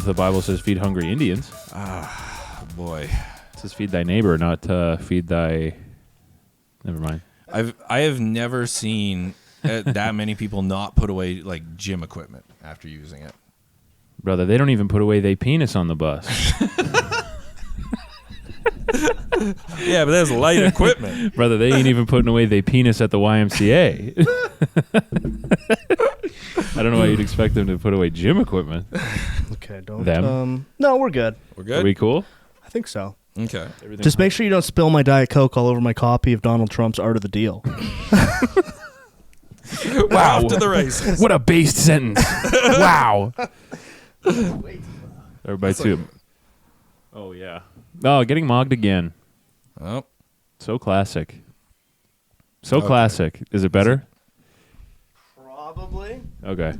the Bible says feed hungry Indians. Ah, boy. It says feed thy neighbor, not feed thy... Never mind. I have never seen that many people not put away like gym equipment after using it. Brother, they don't even put away their penis on the bus. Yeah, but that's light equipment. Brother, they ain't even putting away their penis at the YMCA. I don't know why you'd expect them to put away gym equipment. Okay, don't. Them? No, we're good. We're good? Are we cool? I think so. Okay. Just make sure you don't spill my Diet Coke all over my copy of Donald Trump's Art of the Deal. Wow. Off to the races. What a based sentence. Wow. Everybody too. Oh, yeah. Oh, getting mogged again. Oh. So classic. So classic. Is it better? Probably. Okay.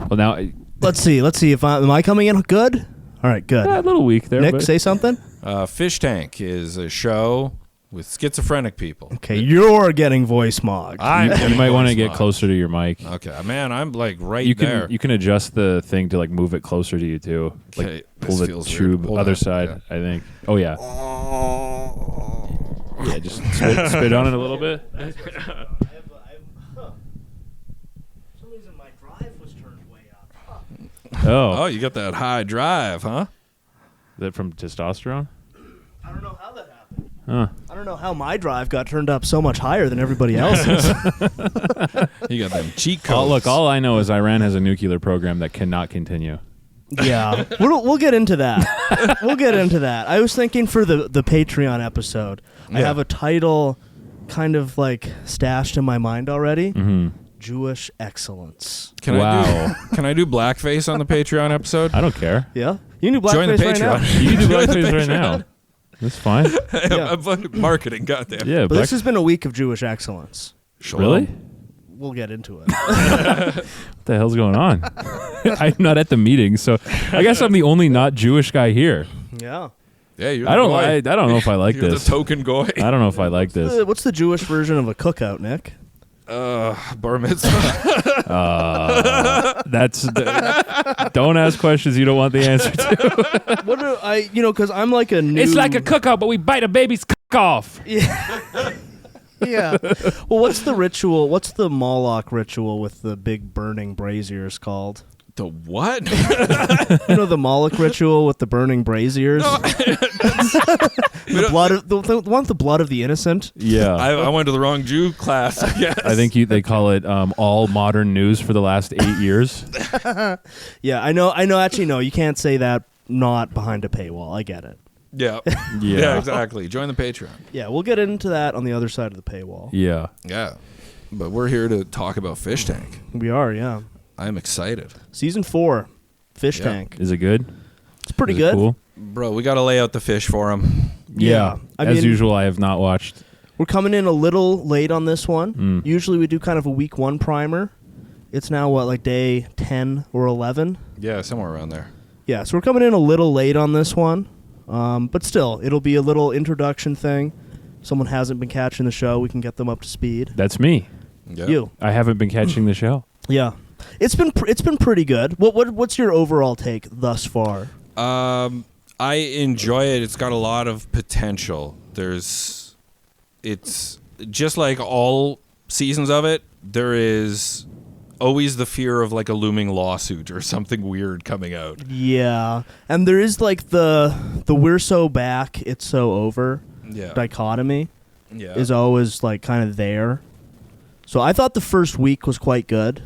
Well, now... Let's see. If am I coming in good? All right, good. A little weak there. Nick, but say something. Fishtank is a show with schizophrenic people. Okay, you're getting voice mogged. You might want to get closer to your mic. Okay, man, I'm like there. You can adjust the thing to like move it closer to you too. Okay, Like pull the tube other side. I think. Oh yeah. Yeah, just spit on it a little bit. For some reason, my drive was turned way up. Oh, you got that high drive, huh? Is that from testosterone? I don't know how that happened. Huh. I don't know how my drive got turned up so much higher than everybody else's. You got them cheat codes. Oh, look, all I know is Iran has a nuclear program that cannot continue. Yeah, we'll get into that. We'll get into that. I was thinking for the Patreon episode, I have a title kind of like stashed in my mind already. Mm-hmm. Jewish excellence. Can I do blackface on the Patreon episode? I don't care. Yeah, you can do blackface Join the right now. Patreon. You can do blackface right now. That's fine. Yeah. I'm fucking marketing, goddamn. Yeah, But this has been a week of Jewish excellence. Really? We'll get into it. What the hell's going on? I'm not at the meeting, so I guess I'm the only not Jewish guy here. Yeah. Yeah, you're I don't the goy. I don't know if I like You're this. the token goy. I don't know if I like this. What's the Jewish version of a cookout, Nick? Bar mitzvah. Don't ask questions you don't want the answer to. What do I? Because I'm like a new. It's like a cookout, but we bite a baby's cock off. Yeah. Yeah. Well, what's the ritual? What's the Moloch ritual with the big burning braziers called? The what? The Moloch ritual with the burning braziers. The blood of the one with the blood of the innocent. Yeah. I went to the wrong Jew class, I guess. I think they call it all modern news for the last 8 years. Yeah, I know. Actually, no, you can't say that not behind a paywall. I get it. Yeah. Yeah, exactly. Join the Patreon. Yeah, we'll get into that on the other side of the paywall. Yeah. Yeah. But we're here to talk about Fishtank. We are, yeah. I'm excited. Season 4, Fishtank. Is it good? It's pretty Is good. It cool? Bro, we got to lay out the fish for him. Yeah. As usual, I have not watched. We're coming in a little late on this one. Mm. Usually we do kind of a week 1 primer. It's now, like day 10 or 11? Yeah, somewhere around there. Yeah, so we're coming in a little late on this one. But still, it'll be a little introduction thing. Someone hasn't been catching the show, we can get them up to speed. That's me. Yeah. You. I haven't been catching the show. Yeah. It's been pretty good. What's your overall take thus far? I enjoy it. It's got a lot of potential. It's just like all seasons of it, there is always the fear of like a looming lawsuit or something weird coming out. Yeah. And there is like the we're so back, it's so over dichotomy is always like kind of there. So I thought the first week was quite good.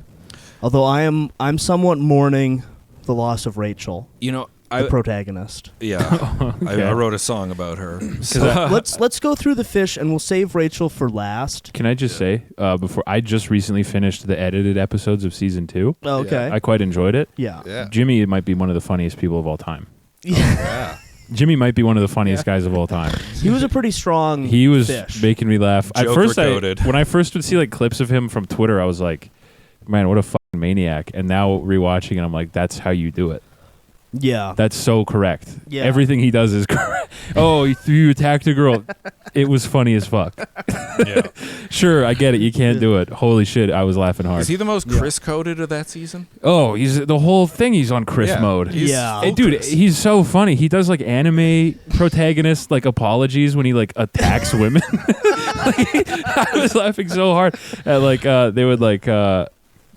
Although I'm somewhat mourning the loss of Rachel, the protagonist. Yeah, Okay. I wrote a song about her. Let's go through the fish, and we'll save Rachel for last. Can I just say, before I just recently finished the edited episodes of season 2. Oh, okay. I quite enjoyed it. Yeah. Jimmy might be one of the funniest people of all time. Yeah. Jimmy might be one of the funniest guys of all time. He was a pretty strong He was fish. making me laugh. At Joker first, coded. when I first would see like clips of him from Twitter, I was like, man, what a fucking maniac. And now rewatching it, I'm like, that's how you do it. Yeah. That's so correct. Yeah. Everything he does is correct. Oh, you attacked a girl. It was funny as fuck. Yeah. Sure, I get it. You can't do it. Holy shit, I was laughing hard. Is he the most Chris-coded of that season? Oh, he's the whole thing. He's on Chris mode. Yeah. Dude, he's so funny. He does like anime protagonist like apologies when he like attacks women. I was laughing so hard at like they would like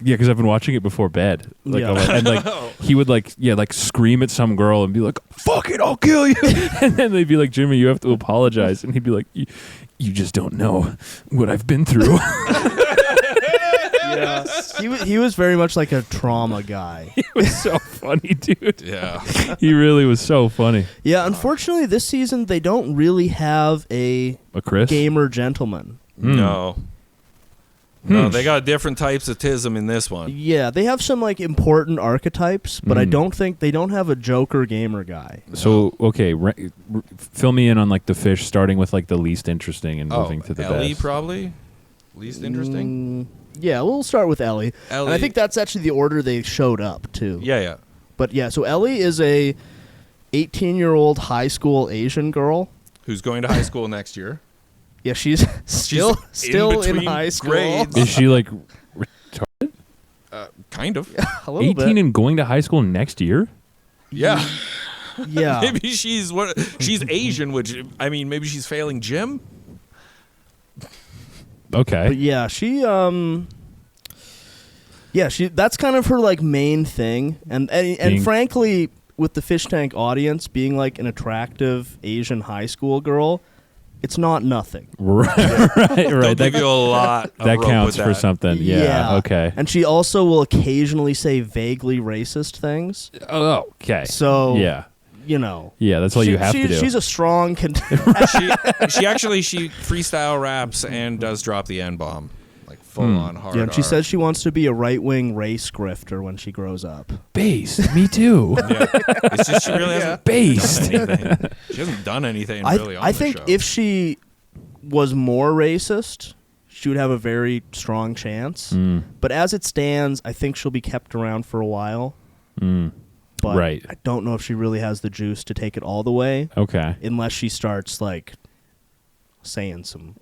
because I've been watching it before bed. Like, and like he would like scream at some girl and be like, "Fuck it, I'll kill you." And then they'd be like, "Jimmy, you have to apologize." And he'd be like, "You just don't know what I've been through." Yeah. He was very much like a trauma guy. He was so funny, dude. Yeah. He really was so funny. Yeah, unfortunately this season they don't really have a Chris? gamer gentleman. No. No, they got different types of tism in this one. Yeah, they have some like important archetypes, but I don't think they don't have a Joker gamer guy. So, okay, fill me in on like the fish, starting with like the least interesting and moving to the Ellie best. Probably least interesting. Yeah, we'll start with Ellie. And I think that's actually the order they showed up too. Yeah. But yeah, so Ellie is a 18-year-old high school Asian girl Who's going to high school next year. Yeah, she's still in high school. Grades. Is she like retarded? Kind of. Yeah, a little 18 bit. and going to high school next year? Yeah. Yeah. Maybe she's Asian, which I mean, maybe she's failing gym. Okay. But yeah, that's kind of her like main thing, and frankly, with the Fishtank audience being like an attractive Asian high school girl, it's not nothing. Right. They'll give you a lot. Of that rope counts with for that. something. Yeah. Okay. And she also will occasionally say vaguely racist things. Oh, okay. So yeah. You know. Yeah, that's all you have to do. She's a strong contender. she freestyle raps and does drop the N-bomb. Like full on hard. Yeah, and she says she wants to be a right-wing race grifter when she grows up. Based. Me too. Yeah. It's just she really hasn't based. done anything. She hasn't done anything really on I the think show. if she was more racist, she would have a very strong chance. But as it stands, I think she'll be kept around for a while. But right. I don't know if she really has the juice to take it all the way. Okay. Unless she starts like saying some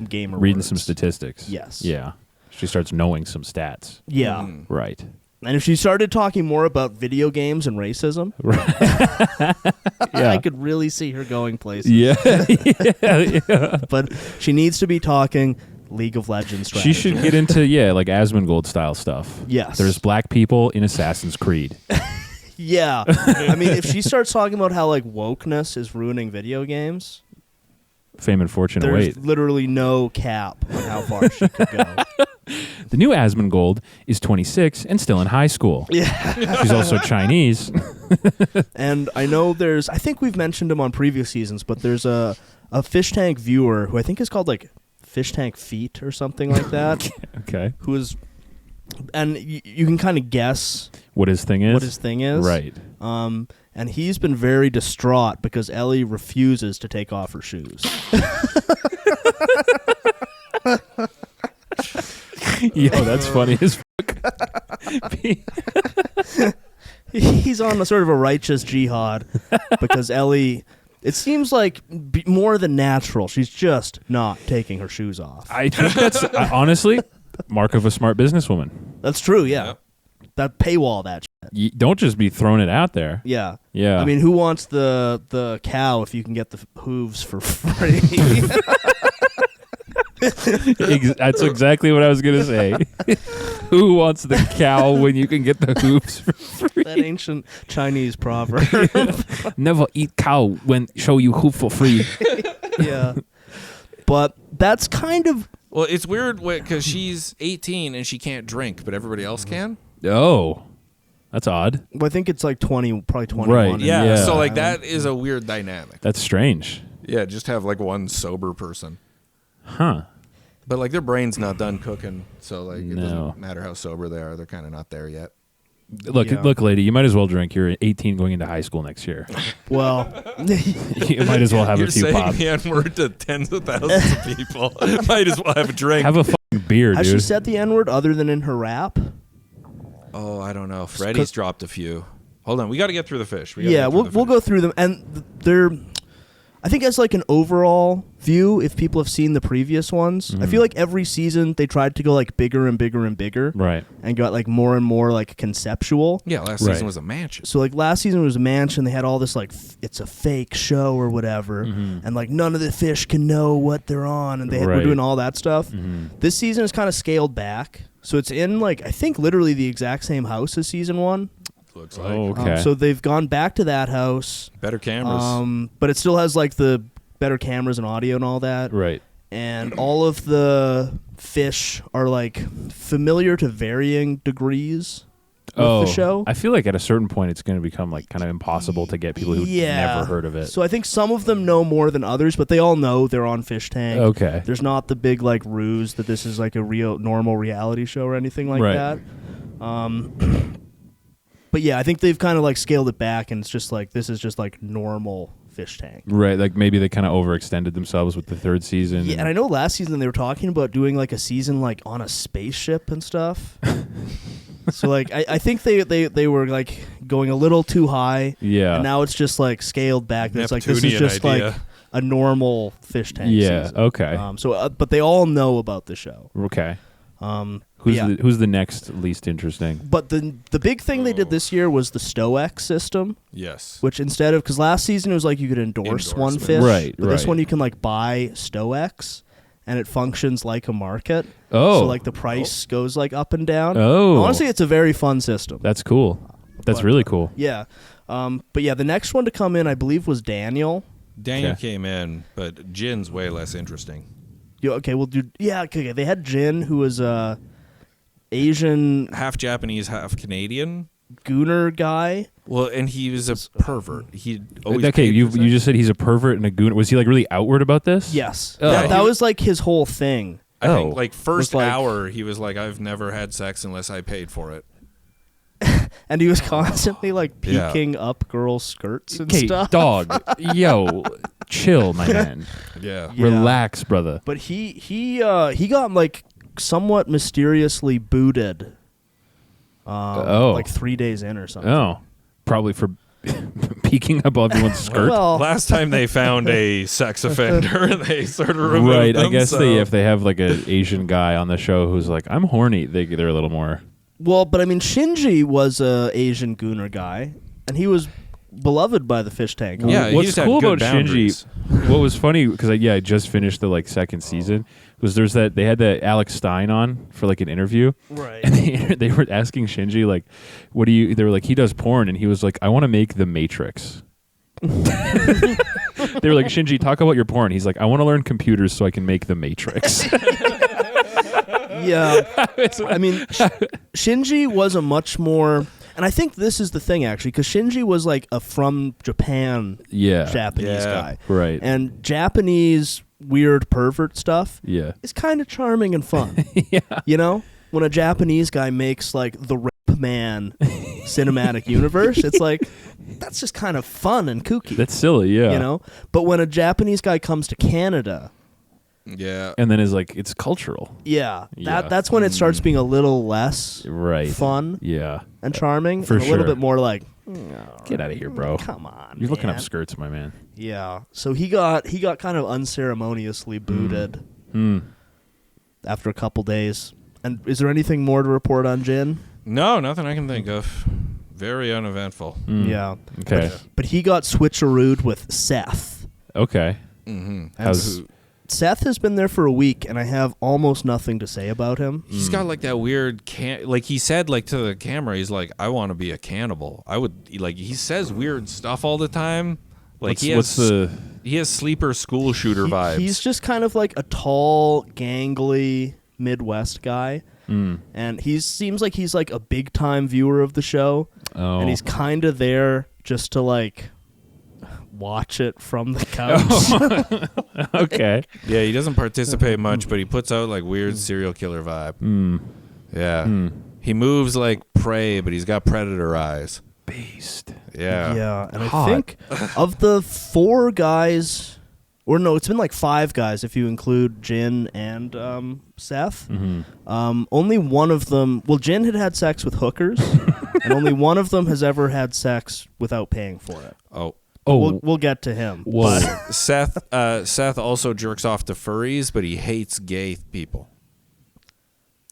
gamer reading words. some statistics. Yes. Yeah. She starts knowing some stats. Yeah. Right. And if she started talking more about video games and racism, I could really see her going places. Yeah. But she needs to be talking League of Legends strategy. She should get into like Asmongold style stuff. Yes. There's black people in Assassin's Creed. Yeah. I mean, if she starts talking about how like wokeness is ruining video games, Fame and fortune there's await. literally no cap on how far she could go. The new Asmongold is 26 and still in high school. Yeah. She's also Chinese. And I know I think we've mentioned him on previous seasons, but there's a Fishtank viewer who I think is called like Fishtank Feet or something like that. Okay. Who is, and you can kind of guess what his thing is. Right. And he's been very distraught because Ellie refuses to take off her shoes. Yo, that's funny as fuck. He's on a sort of a righteous jihad because Ellie, it seems like more than natural. She's just not taking her shoes off. I think that's honestly mark of a smart businesswoman. That's true, yeah. That paywall that shit. You don't just be throwing it out there. Yeah. Yeah. I mean, who wants the cow if you can get the hooves for free? That's exactly what I was going to say. Who wants the cow when you can get the hooves for free? That ancient Chinese proverb. Never eat cow when show you hoof for free. Yeah. But that's kind of... Well, it's weird because she's 18 and she can't drink, but everybody else can. Oh, that's odd. Well, I think it's like 20, probably 21. Right. Yeah. So like that is a weird dynamic. That's strange. Yeah, just have like one sober person. Huh. But like their brain's not done cooking, so like it doesn't matter how sober they are, they're kind of not there yet. Look, lady, you might as well drink. You're 18 going into high school next year. Well, you might as well have a few pops. You're saying the N-word to tens of thousands of people. Might as well have a drink. Have a fucking beer, has dude. she said the N-word other than in her rap? Oh, I don't know. Freddy's dropped a few. Hold on, we got to get through the fish. We'll go through them, and I think as like an overall view, if people have seen the previous ones, I feel like every season they tried to go like bigger and bigger and bigger, right? And got like more and more like conceptual. Yeah, last season was a mansion. So like last season was a mansion. They had all this like it's a fake show or whatever, and like none of the fish can know what they're on, and they were doing all that stuff. This season is kind of scaled back, so it's in like I think literally the exact same house as season 1. Looks like. Okay. So they've gone back to that house. Better cameras. But it still has like the better cameras and audio and all that. Right. And all of the fish are like familiar to varying degrees with the show. I feel like at a certain point it's going to become like kind of impossible to get people who never heard of it. So I think some of them know more than others, but they all know they're on Fishtank. Okay. There's not the big like ruse that this is like a real normal reality show or anything like that. But yeah, I think they've kind of like scaled it back, and it's just like this is just like normal Fishtank. Right, like maybe they kind of overextended themselves with the 3rd season. Yeah, and I know last season they were talking about doing like a season like on a spaceship and stuff. So like I think they were like going a little too high. Yeah. And now it's just like scaled back. It's like this is just like a normal Fishtank season. Okay. But they all know about the show. Okay. Who's the next least interesting? But the big thing they did this year was the Stoex system. Yes. Which instead of, because last season it was like you could endorse one fish. Right. But this one you can like buy Stoex, and it functions like a market. Oh. So like the price goes like up and down. Oh. Honestly, it's a very fun system. That's cool. That's really cool. Yeah. But yeah, the next one to come in, I believe, was Daniel. Daniel came in, but Jyn's way less interesting. Okay, we'll do. Yeah, okay. They had Jyn, who was Asian, half Japanese, half Canadian gooner guy. Well, and he was a pervert. He always you just said he's a pervert and a gooner. Was he like really outward about this? Yes, that was like his whole thing. I think like first hour he was like, I've never had sex unless I paid for it. And he was constantly like peeking up girls' skirts and stuff. Dog, yo, chill, my man. Yeah, relax, brother. But he got like somewhat mysteriously booted. Like 3 days in or something. Oh, probably for peeking up everyone's skirt. Well, last time they found a sex offender, they sort of removed them, I guess if they have like an Asian guy on the show who's like, I'm horny, they're a little more. Well, but I mean, Shinji was a Asian gooner guy, and he was beloved by the Fishtank. Yeah, what's cool about Shinji? What was funny because I just finished the like second season was they had the Alex Stein on for like an interview, right? And they were asking Shinji like, "What do you?" They were like, "He does porn," and he was like, "I want to make the Matrix." They were like, "Shinji, talk about your porn." He's like, "I want to learn computers so I can make the Matrix." Yeah, I mean, Shinji was a much more, and I think this is the thing actually, because Shinji was like a from Japan, Japanese guy, right? And Japanese weird pervert stuff, is kind of charming and fun. You know, when a Japanese guy makes like the Rape Man cinematic universe, it's like that's just kind of fun and kooky. That's silly, you know. But when a Japanese guy comes to Canada. Yeah, and then is like it's cultural. That's when it starts being a little less fun. And charming. For and a little bit more like get out of here, bro. Come on, you're looking up skirts, my man. Yeah. So he got kind of unceremoniously booted after a couple days. And is there anything more to report on Jyn? No, nothing I can think of. Very uneventful. Yeah. Okay. But he got switcherooed with Seth. Okay. Mm-hmm. Seth has been there for a week, and I have almost nothing to say about him. He's got like that weird like he said like to the camera, he's like, I want to be a cannibal. I would like he says weird stuff all the time. Like he has sleeper school shooter vibes. He's just kind of like a tall, gangly Midwest guy. And he seems like he's like a big time viewer of the show. And he's kind of there just to like watch it from the couch. Okay. Yeah, he doesn't participate much, but he puts out like weird serial killer vibe. Yeah. He moves like prey, but he's got predator eyes. Beast. Yeah. Yeah, and I think of the 4 guys, or no, it's been like 5 guys if you include Jyn and Seth. Only one of them, well, Jyn had sex with hookers, and only one of them has ever had sex without paying for it. we'll get to him. Whoa. But Seth also jerks off to furries, but he hates gay people.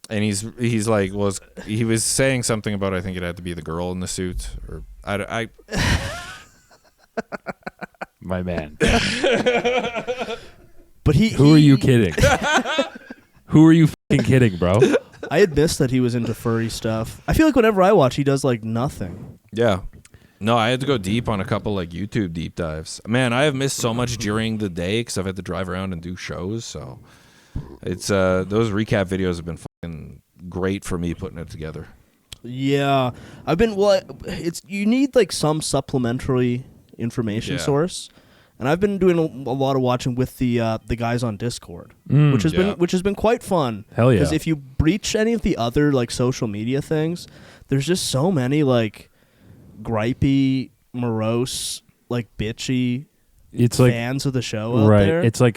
And he was saying something about, I think it had to be the girl in the suit, or I My man. But who are you kidding? Who are you fucking kidding, bro? I had missed that he was into furry stuff. I feel like whenever I watch, he does like nothing. Yeah. No, I had to go deep on a couple like YouTube deep dives. Man, I have missed so much during the day because I've had to drive around and do shows. So it's those recap videos have been fucking great for me putting it together. Yeah, it's you need like some supplementary information source, and I've been doing a lot of watching with the guys on Discord, which has been quite fun. Hell yeah! Because if you breach any of the other like social media things, there's just so many like gripey, morose, like bitchy. It's fans of the show out there. It's like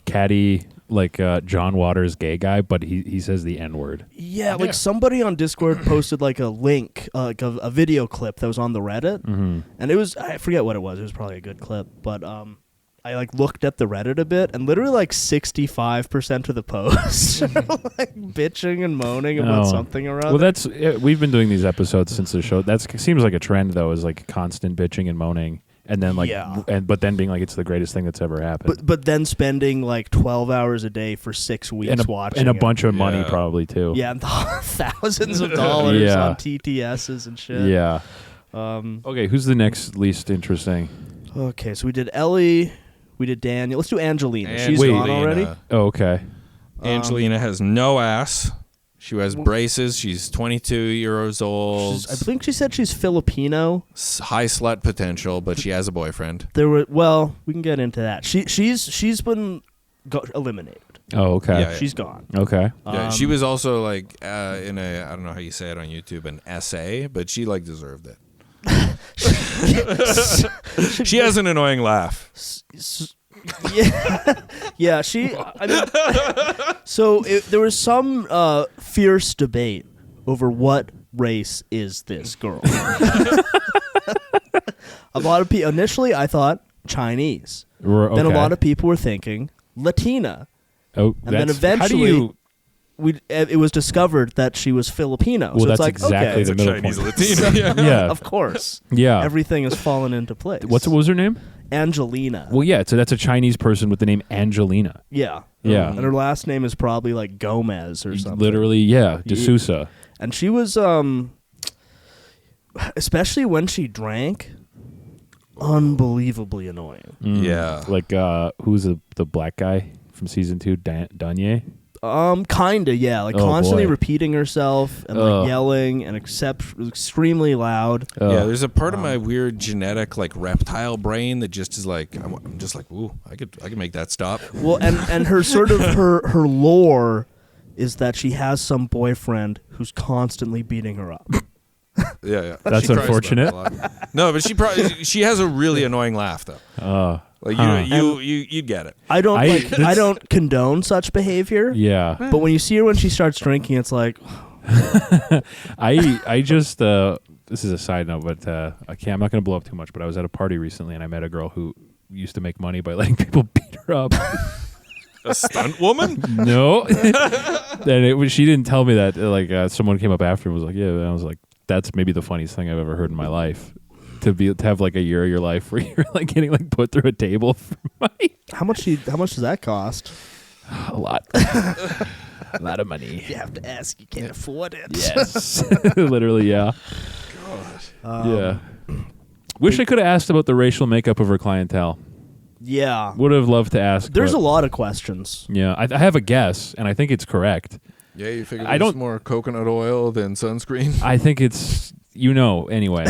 catty, like John Waters gay guy, but he says the N-word. Yeah, like somebody on Discord posted like a link, like a video clip that was on the Reddit, and it was, I forget what it was. It was probably a good clip, but I like looked at the Reddit a bit, and literally like 65% of the posts are like bitching and moaning about something or other. Well, that's we've been doing these episodes since the show. That seems like a trend though, is like constant bitching and moaning. And then but then being like it's the greatest thing that's ever happened. But then spending like 12 hours a day for 6 weeks watching and a bunch of money probably too. Yeah, and thousands of dollars on TTSs and shit. Yeah. Okay, who's the next least interesting? Okay, so we did Ellie, we did Daniel. Let's do Angelina. She's gone already. Oh, okay. Angelina has no ass. She has braces. She's 22 years old. I think she said she's Filipino. High slut potential, but she has a boyfriend. We can get into that. She's been eliminated. Oh, okay. Yeah, she's gone. Okay. Yeah, she was also like in a, I don't know how you say it on YouTube, an essay, but she like deserved it. She has an annoying laugh. Yeah. So there was some fierce debate over what race is this girl. A lot of people initially, I thought Chinese. Okay. Then a lot of people were thinking Latina. Oh, and then eventually, it was discovered that she was Filipino. Well, so that's it's like, exactly the middle Chinese point. Latina. Yeah, of course. Yeah, everything has fallen into place. What was her name? Angelina. Well, yeah, so that's a Chinese person with the name Angelina. Yeah. Yeah. And her last name is probably like Gomez or something. Literally, yeah, D'Souza. And she was, especially when she drank, unbelievably annoying. Yeah. Like, who's the black guy from season 2, Daniel? Kinda, yeah. Like constantly boy. repeating herself and like yelling and extremely loud. Yeah, there's a part of my weird genetic like reptile brain that just is like, I'm just like, ooh, I could make that stop. Well, and her sort of her lore is that she has some boyfriend who's constantly beating her up. Yeah. That's unfortunate. No, but she has a really annoying laugh though. Like you get it. I don't condone such behavior. Yeah. But when you see her when she starts drinking, it's like I just this is a side note, but I'm not going to blow up too much. But I was at a party recently and I met a girl who used to make money by letting people beat her up. A stunt woman? No. And she didn't tell me that. Like someone came up after and was like, "Yeah," and I was like, "That's maybe the funniest thing I've ever heard in my life." To have like a year of your life where you're like getting like put through a table for money. How much does that cost? A lot. A lot of money. You have to ask. You can't afford it. Yes. Literally, yeah. God. Yeah. Wish I could have asked about the racial makeup of her clientele. Yeah. Would have loved to ask. There's a lot of questions. Yeah. I have a guess, and I think it's correct. Yeah, you figure there's more coconut oil than sunscreen? I think it's, anyway.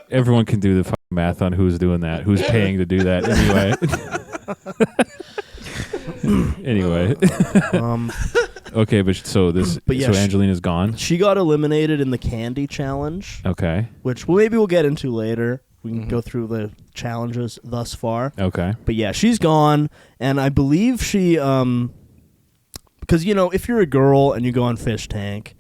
Everyone can do the fucking math on who's doing that, who's paying to do that anyway. Anyway. Okay, so Angelina's gone? She got eliminated in the candy challenge. Okay. Which maybe we'll get into later. We can go through the challenges thus far. Okay. But yeah, she's gone, and I believe she... Because, if you're a girl and you go on Fishtank,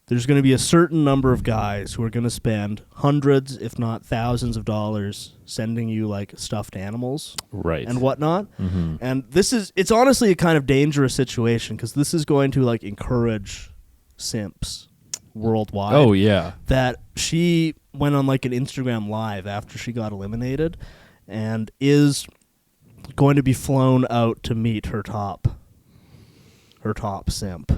there's going to be a certain number of guys who are going to spend hundreds, if not thousands of dollars sending you like stuffed animals and whatnot. Mm-hmm. And it's honestly a kind of dangerous situation because this is going to like encourage simps worldwide. Oh, yeah. That she went on like an Instagram live after she got eliminated and is going to be flown out to meet her top simp.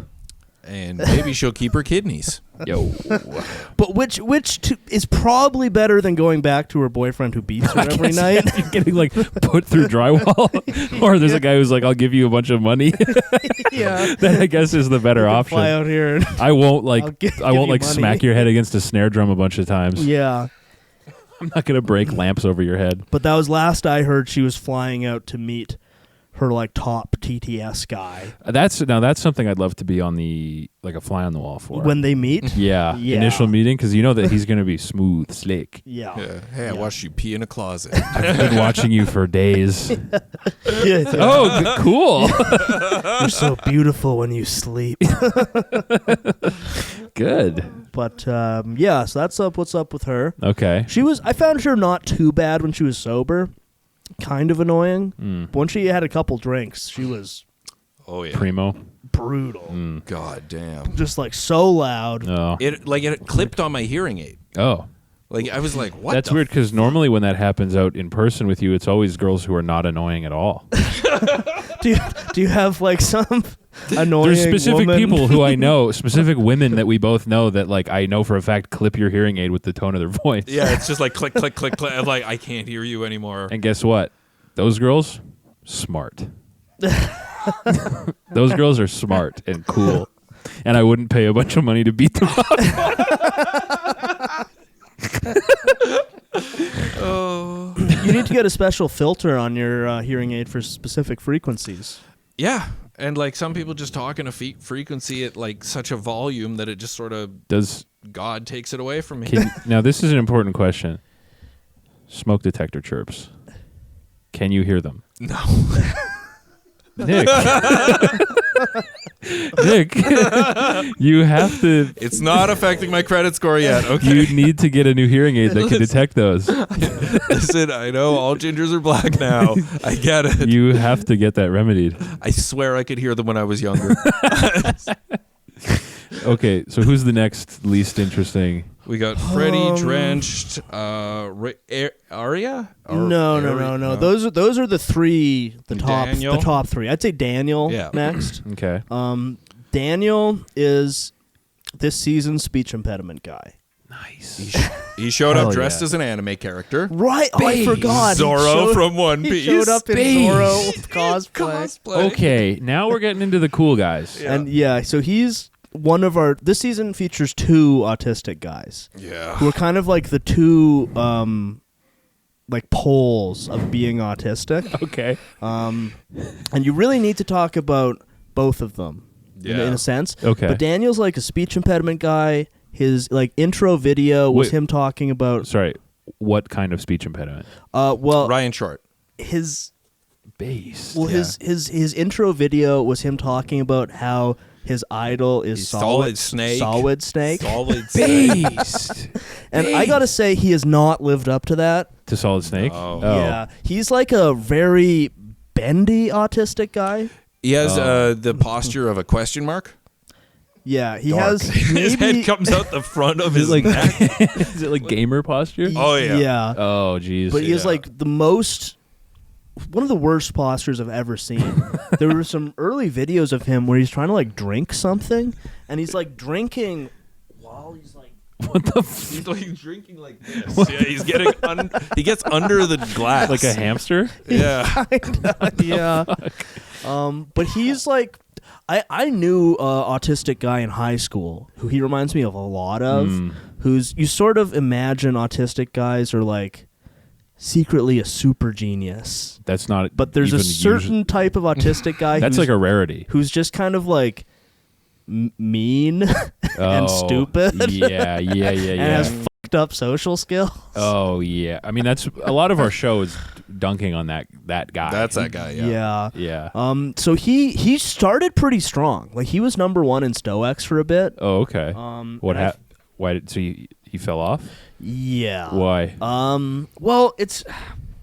And maybe she'll keep her kidneys. Yo. But which is probably better than going back to her boyfriend who beats her every night. You're getting like put through drywall, or there's a guy who's like, "I'll give you a bunch of money." Yeah, that I guess is the better option. Fly out here. I won't like I won't like money. smack your head against a snare drum a bunch of times. Yeah, I'm not gonna break lamps over your head. But that was last I heard. She was flying out to meet her like top TTS guy. That's something I'd love to be on the like a fly on the wall for when they meet. Yeah. Initial meeting because you know that he's gonna be smooth, slick. Yeah. Hey, I watched you pee in a closet. I've been watching you for days. Oh, cool. You're so beautiful when you sleep. Good. But so that's what's up with her. Okay. I found her not too bad when she was sober. Kind of annoying. But when she had a couple drinks, she was primo. Brutal. God damn. Just like so loud. Oh. It clipped on my hearing aid. Oh. Like I was like, what? That's weird because normally when that happens out in person with you, it's always girls who are not annoying at all. Do you have like some annoying There's specific woman? people who I know, specific women that we both know that like I know for a fact clip your hearing aid with the tone of their voice. Yeah, it's just like click, click, click, click. I'm like, I can't hear you anymore. And guess what? Those girls, smart. Those girls are smart and cool. And I wouldn't pay a bunch of money to beat them up. Oh. You need to get a special filter on your hearing aid for specific frequencies. Yeah. And like some people just talk in a frequency at like such a volume that it just sort of God takes it away from me. Now this is an important question. Smoke detector chirps. Can you hear them? No. Nick. Nick, you have to. It's not affecting my credit score yet. Okay. You need to get a new hearing aid that can detect those. Listen, I know all gingers are black now. I get it. You have to get that remedied. I swear I could hear them when I was younger. Okay, so who's the next least interesting? We got Freddy, Drenched, Arya? No. Those are the three, Daniel? the top three. I'd say Daniel next. Okay. Daniel is this season's speech impediment guy. Nice. He showed up dressed as an anime character. Right. Oh, I forgot. Zorro from One Piece. He showed up in Zorro cosplay. Okay, now we're getting into the cool guys. And so he's one of this season features two autistic guys. Yeah. Who are kind of like the two like poles of being autistic. Okay. And you really need to talk about both of them in a sense. Okay. But Daniel's like a speech impediment guy. His like intro video was him talking about. Sorry, what kind of speech impediment? Well, Ryan Short. His bass. Well, his intro video was him talking about how his idol is Solid Snake. Solid Snake. Solid Snake. Based. And I gotta say, he has not lived up to that. To Solid Snake? Oh. Yeah, he's like a very bendy autistic guy. He has the posture of a question mark. Yeah, he Dark. has. His head comes out the front of his neck. Is it like gamer posture? Oh, yeah. Yeah. Oh, jeez. But he has like one of the worst postures I've ever seen. There were some early videos of him where he's trying to like drink something, and he's like drinking while he's like. What the He's like drinking like this. Yeah, he's getting he gets under the glass. Like a hamster? Yeah. Kinda, yeah. But he's like, I knew an autistic guy in high school who he reminds me of a lot of, who's, you sort of imagine autistic guys are like secretly a super genius. That's not. But there's a certain type of autistic guy that's like a rarity. Who's just kind of like mean and stupid. Yeah. And has fucked up social skills. Oh yeah, I mean that's a lot of our show is dunking on that guy. That's that guy. Yeah. So he started pretty strong. Like he was number 1 in Stoics for a bit. Oh okay. What happened? Why did he fell off? Yeah. Why? Well,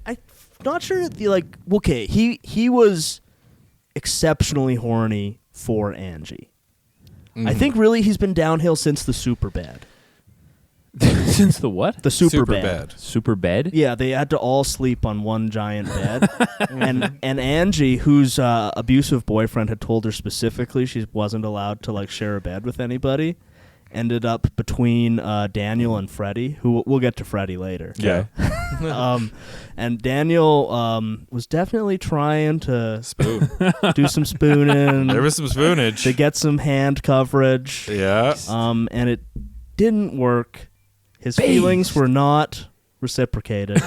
I'm not sure. Okay, he was exceptionally horny for Angie. I think really he's been downhill since the super bed. Since the what? The super bed. Super bed? Yeah, they had to all sleep on one giant bed. and Angie, whose abusive boyfriend had told her specifically she wasn't allowed to like share a bed with anybody, ended up between Daniel and Freddy, who we'll get to Freddy later. Yeah. And Daniel was definitely trying to do some spooning. There was some spoonage. To get some hand coverage. Yeah. And it didn't work. His feelings were not reciprocated.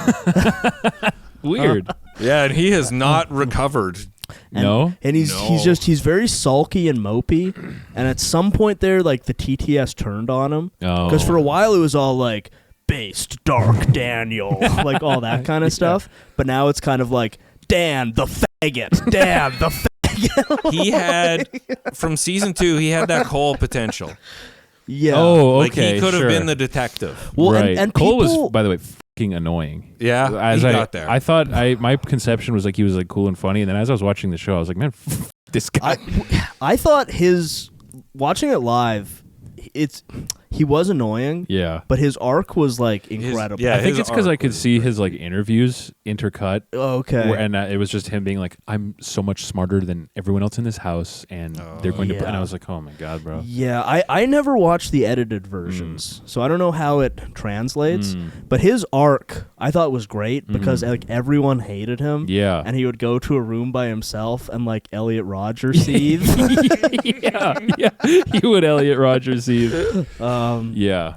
Weird. Yeah, and he has not recovered. And he's very sulky and mopey. And at some point there, like the TTS turned on him. Because for a while it was all like based dark Daniel, like all that kind of stuff. But now it's kind of like Dan the faggot, Dan the faggot. He had from season 2, he had that Cole potential. Yeah. Oh, like okay. he could have sure. been the detective. Well, right. and Cole people, was, by the way, fucking annoying. Yeah, as he I got there. I thought my conception was like he was like cool and funny, and then as I was watching the show, I was like, man, this guy. I thought watching it live, he was annoying. Yeah. But his arc was like incredible. I think it's because I could see his like interviews intercut. Oh, okay. And it was just him being like, I'm so much smarter than everyone else in this house, and they're going to. And I was like, oh my god, bro. Yeah, I never watched the edited versions, so I don't know how it translates. But his arc I thought was great because like everyone hated him. Yeah. And he would go to a room by himself and like Elliot Rodgers seethe. yeah. He would Elliot Rodgers seethe. Yeah.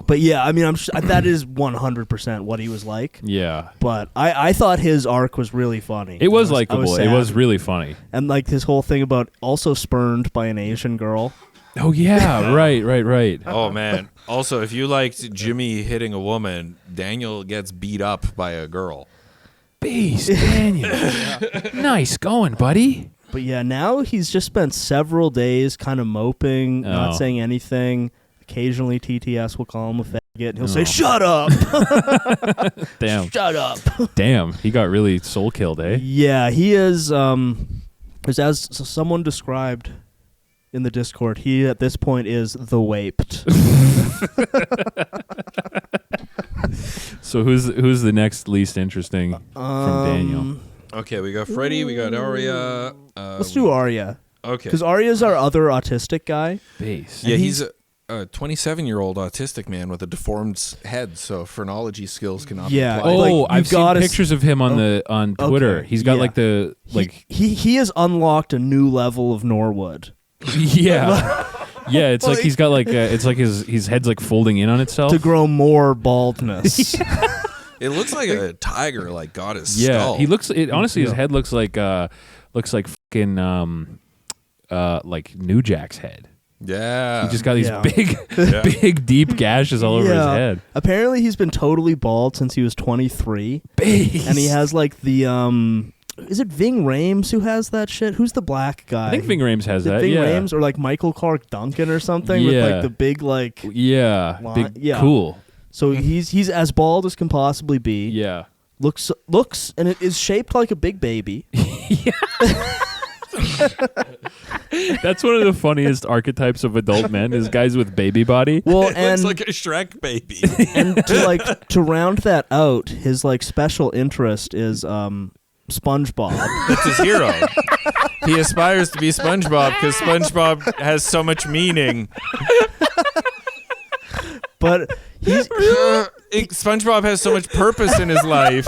But yeah, I mean, that is 100% what he was like. Yeah. But I thought his arc was really funny. It was likable. It was really funny. And like his whole thing about also spurned by an Asian girl. Oh yeah, right. Oh man. Also, if you liked Jimmy hitting a woman, Daniel gets beat up by a girl. Beast, Daniel. Nice going, buddy. But yeah, now he's just spent several days kind of moping, not saying anything. Occasionally TTS will call him a faggot, and he'll say, "Shut up!" Damn. Shut up. Damn, he got really soul killed, eh? Yeah, he is, as someone described in the Discord, he at this point is the waped. So who's the next least interesting from Daniel? Okay, we got Freddy, we got Arya. Let's do Arya. Okay. Because Arya's our other autistic guy. Base. Yeah, he's a 27-year-old autistic man with a deformed head, so phrenology skills cannot be applied. Oh, I've seen pictures of him on Twitter. Okay, He's got like the he has unlocked a new level of Norwood. Yeah. Yeah, it's like he's got like it's like his head's like folding in on itself to grow more baldness. It looks like a tiger like got his skull. skull. He looks honestly his head looks like fucking like New Jack's head. Yeah. He just got these big deep gashes all over his head. Apparently he's been totally bald since he was 23. Base. And he has like the is it Ving Rhames who has that shit? Who's the black guy? I think Ving Rhames has that. Ving Rhames or like Michael Clark Duncan or something with like the big like cool. So he's as bald as can possibly be. Yeah. Looks and it is shaped like a big baby. That's one of the funniest archetypes of adult men is guys with baby body. Well, it and looks like a Shrek baby. And to round that out, his like special interest is SpongeBob. That's his hero. He aspires to be SpongeBob because SpongeBob has so much meaning. But SpongeBob has so much purpose in his life,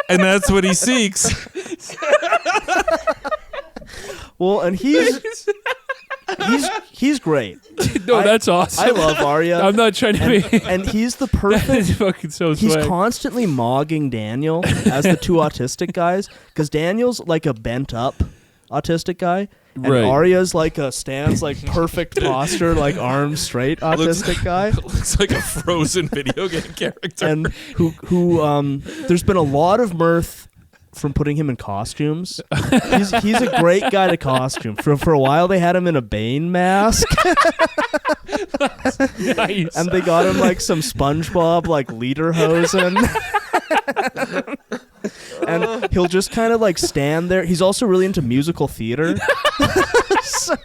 and that's what he seeks. Well, and he's great. No, that's awesome. I love Arya. I'm not trying to be. And he's the perfect. That is fucking so He's swag. constantly mogging Daniel as the two autistic guys because Daniel's like a bent up autistic guy, And Right. Arya's like stands like perfect posture, like arms straight, autistic guy. Looks like a frozen video game character. And who there's been a lot of mirth from putting him in costumes. He's a great guy to costume. For a while they had him in a Bane mask. Nice. And they got him like some SpongeBob like lederhosen. And he'll just kind of like stand there. He's also really into musical theater.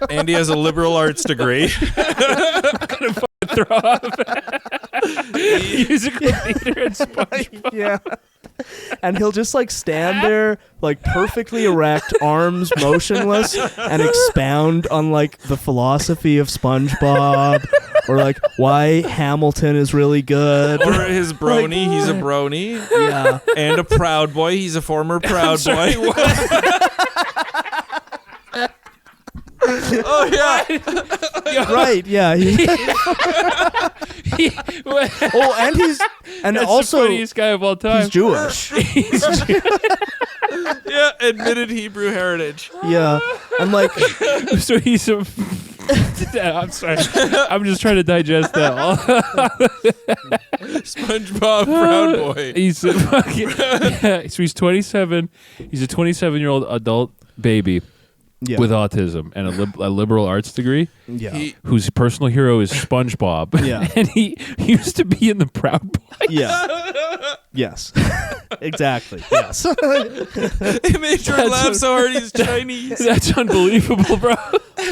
Andy has a liberal arts degree. Throw up. Musical theater and SpongeBob. Yeah. And he'll just like stand there like perfectly erect, arms motionless, and expound on like the philosophy of SpongeBob or like why Hamilton is really good. Or his brony. He's a brony. Yeah. And a Proud Boy. He's a former Proud Boy. Oh, yeah. Right, yeah. Oh, and he's and That's also the funniest guy of all time. he's Jewish. Yeah, admitted Hebrew heritage. Yeah. And like So he's a. I'm sorry. I'm just trying to digest that. SpongeBob Proud Boy. He's a fucking, yeah, so he's 27. He's a 27-year-old adult baby with autism and a liberal arts degree. Yeah. Whose personal hero is SpongeBob. Yeah. And he used to be in the Proud Boys. Yeah. Yes. Exactly. Yes. It made Jordan laugh so hard he's Chinese. That's unbelievable, bro.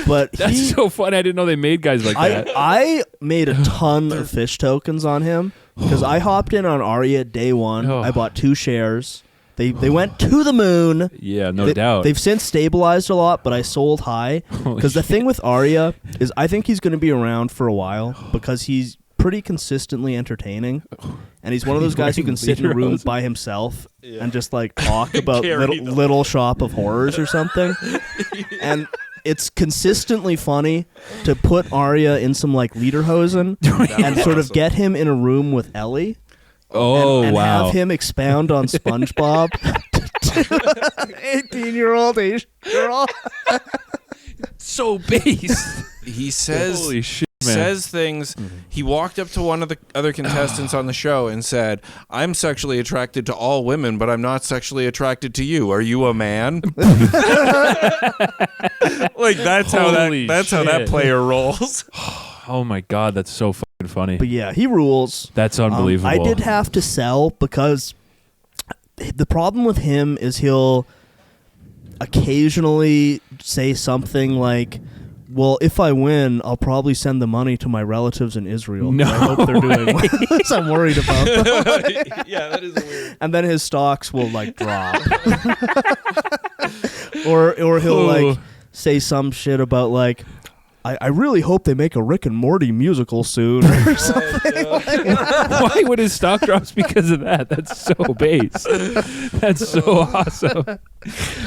But That's so funny. I didn't know they made guys like that. I made a ton of fish tokens on him because I hopped in on Arya day one. Oh. I bought 2 shares. They went to the moon. Yeah, no doubt. They've since stabilized a lot, but I sold high because the thing with Arya is I think he's going to be around for a while because he's pretty consistently entertaining, and he's one of those guys who can sit in a room by himself and just like talk about Little Shop of Horrors or something. And it's consistently funny to put Arya in some like lederhosen and sort of get him in a room with Ellie. Oh, and wow. have him expound on SpongeBob to 18-year-old Asian girl. So base. He says, Holy shit, he man. says things. He walked up to one of the other contestants on the show and said, "I'm sexually attracted to all women, but I'm not sexually attracted to you. Are you a man?" Like that's how that player rolls. Oh my God, that's so fucking funny. But yeah, he rules. That's unbelievable. I did have to sell because the problem with him is he'll occasionally say something like, well, if I win, I'll probably send the money to my relatives in Israel. No I hope they're doing well. So I'm worried about them. Yeah, that is weird. And then his stocks will like drop. or he'll like say some shit about like, I really hope they make a Rick and Morty musical soon or something. Why would his stock drops because of that? That's so base. That's so awesome.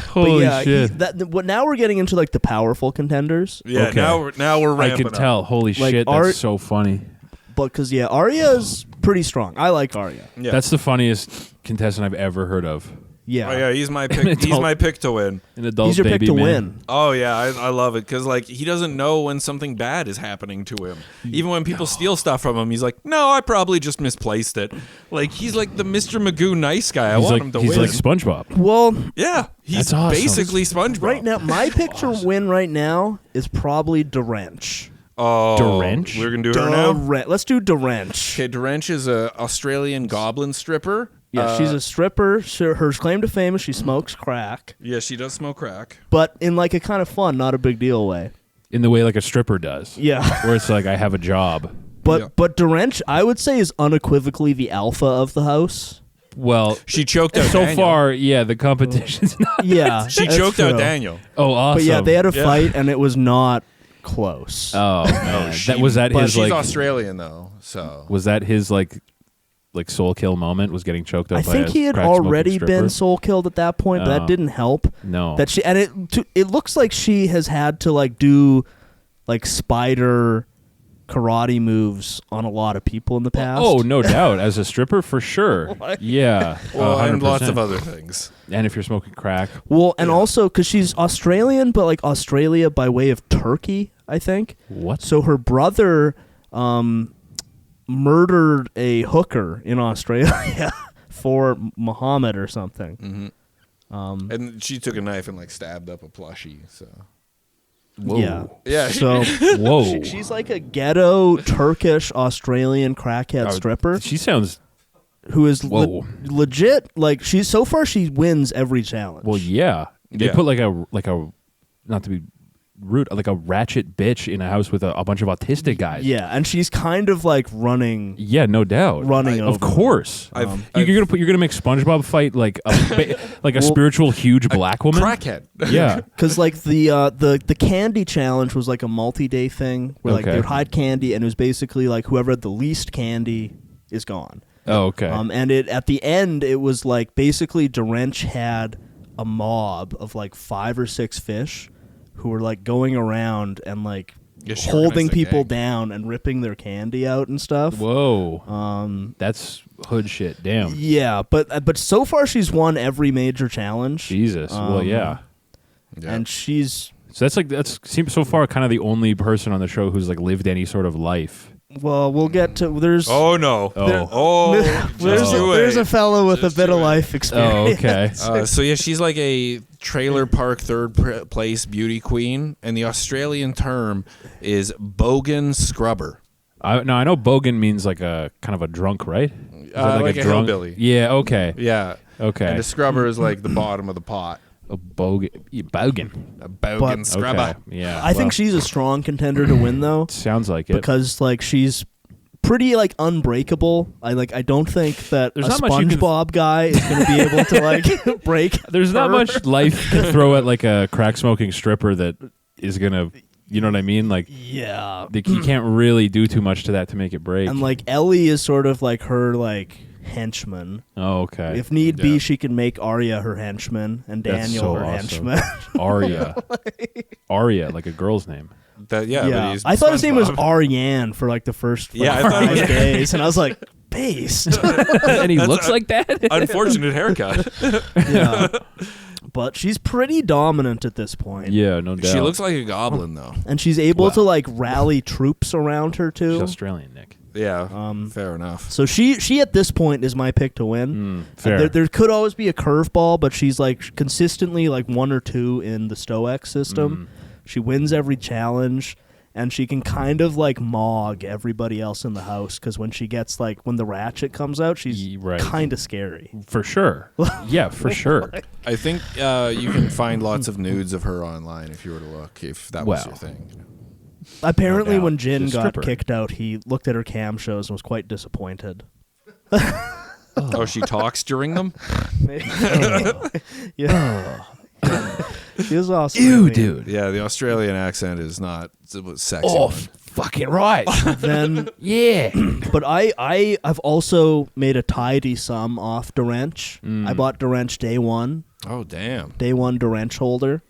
Holy shit. Now we're getting into like the powerful contenders. Yeah, Okay. now we're I ramping can tell. up. Holy Like, shit, that's so funny. But because, Arya's pretty strong. I like Arya. Yeah. That's the funniest contestant I've ever heard of. Yeah. Oh yeah, he's my pick. He's my pick to win. An adult He's your baby pick to man. win. Oh yeah, I love it because like he doesn't know when something bad is happening to him. Even when people steal stuff from him, he's like, "No, I probably just misplaced it." Like he's like the Mr. Magoo nice guy. I want him to he's win. like SpongeBob. Well, Yeah, he's That's awesome. basically SpongeBob. right now, my pick to win right now is probably Dorench. Oh, Dorench? We're gonna do her now. Let's do Dorench. Okay, Dorench is a Australian goblin stripper. Yeah, she's a stripper. Her claim to fame is she smokes crack, Yeah, she does smoke crack. but in like a kind of fun, not a big deal way. In the way like a stripper does. Yeah. Where it's like, I have a job. But Dorench, I would say, is unequivocally the alpha of the house. Well, She choked out so Daniel. far, yeah, the competition's not. Yeah. She that's choked out true. Daniel. Oh, awesome. But yeah, they had a Yeah. fight, and it was not close. Oh, man. She- that was that but his she's like. Australian though, so Was that his like soul kill moment? Was getting choked up? I by think a he had crack-smoking already stripper? been soul killed at that point, but Oh. that didn't help. No. That she it looks like she has had to like do like spider karate moves on a lot of people in the past. Oh, no doubt. As a stripper, for sure. Yeah. Well, and 100%. lots of other things. And if you're smoking crack. Well, and also because she's Australian, but like Australia by way of Turkey, I think. What? So her brother murdered a hooker in Australia for Muhammad or something. Mm-hmm. And she took a knife and like stabbed up a plushie. So. Whoa. Yeah. So whoa. she's like a ghetto Turkish Australian crackhead stripper. She sounds. Who is legit? Like so far she wins every challenge. Well, yeah. They put like a not to be rude, like a ratchet bitch in a house with a bunch of autistic guys. Yeah, and she's kind of like running. Yeah, no doubt. Running over. Of course. You're gonna make SpongeBob fight like a spiritual huge black woman. Crackhead. Yeah, because like the candy challenge was like a multi-day thing where like they would hide candy, and it was basically like whoever had the least candy is gone. Oh, okay. And at the end it was like basically Dorench had a mob of like 5 or 6 fish who were like going around and like holding people down and ripping their candy out and stuff. Whoa. That's hood shit. Damn. Yeah, but so far she's won every major challenge. Jesus. Well, yeah. And she's so that's seems so far kind of the only person on the show who's like lived any sort of life. Well, we'll get to there's. Oh no! There's a fellow with a bit of life experience. Oh, okay. So yeah, she's like a trailer park third place beauty queen, and the Australian term is bogan scrubber. I know bogan means like a kind of a drunk, right? Like a hillbilly. Yeah. Okay. Yeah. Okay. And a scrubber is like the bottom of the pot. A bogan. A bogan scrubber. Okay. Yeah. I think she's a strong contender to win though. Sounds like it. Because like she's pretty like unbreakable. I don't think that a SpongeBob guy is going to be able to like break. There's not much life to throw at like a crack smoking stripper that is going to, you know what I mean? Like, yeah, you can't really do too much to that to make it break. And like Ellie is sort of like her like henchman. Oh, okay. If need be, she can make Arya her henchman and Daniel her henchman. Arya. Arya, like a girl's name. But I thought his name was Aryan for like the first 5 days, and I was like, based. And he looks like that? Unfortunate haircut. Yeah. But she's pretty dominant at this point. Yeah, no doubt. She looks like a goblin, though. And she's able to like rally troops around her, too. She's Australian, Nick. Yeah, fair enough. So she at this point is my pick to win. Fair. There could always be a curveball, but she's like consistently like 1 or 2 in the Stoic system. She wins every challenge, and she can kind of like mog everybody else in the house because when she gets like when the ratchet comes out, she's kind of scary. For sure. Yeah, for sure. I think you can find lots of nudes of her online if you were to look, if that was your thing. Apparently, when Jyn got kicked out, he looked at her cam shows and was quite disappointed. Oh, she talks during them? Yeah. She was awesome. Ew, dude. Yeah, the Australian accent is not sexy. Oh, fucking right. Then yeah. But I've also made a tidy sum off Dorench. I bought Dorench day 1. Oh, damn. Day 1 Dorench holder.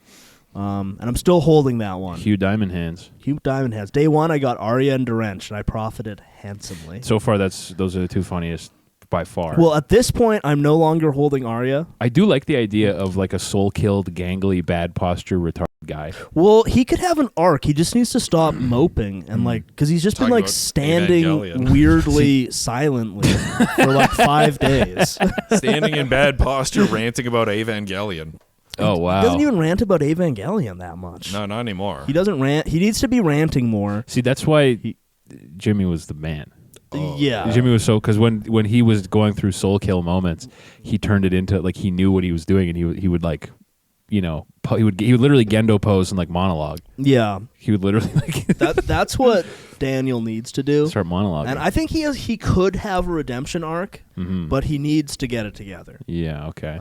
And I'm still holding that one. Hugh Diamond Hands. Hugh Diamond Hands. Day 1 I got Arya and Dorench, and I profited handsomely. So far, those are the 2 funniest by far. Well, at this point, I'm no longer holding Arya. I do like the idea of like a soul-killed, gangly, bad posture, retarded guy. Well, he could have an arc. He just needs to stop moping and like, because he's just been like standing weirdly silently for like 5 days. Standing in bad posture, ranting about Evangelion. Oh, wow. He doesn't even rant about Evangelion that much. No, not anymore. He doesn't rant. He needs to be ranting more. See, that's why Jimmy was the man. Oh. Yeah. Jimmy was because when he was going through soul kill moments, he turned it into like he knew what he was doing, and he would like, you know, he would literally Gendo pose and like monologue. Yeah. He would literally like that's what Daniel needs to do. Start monologuing. And I think he could have a redemption arc, but he needs to get it together. Yeah. Okay.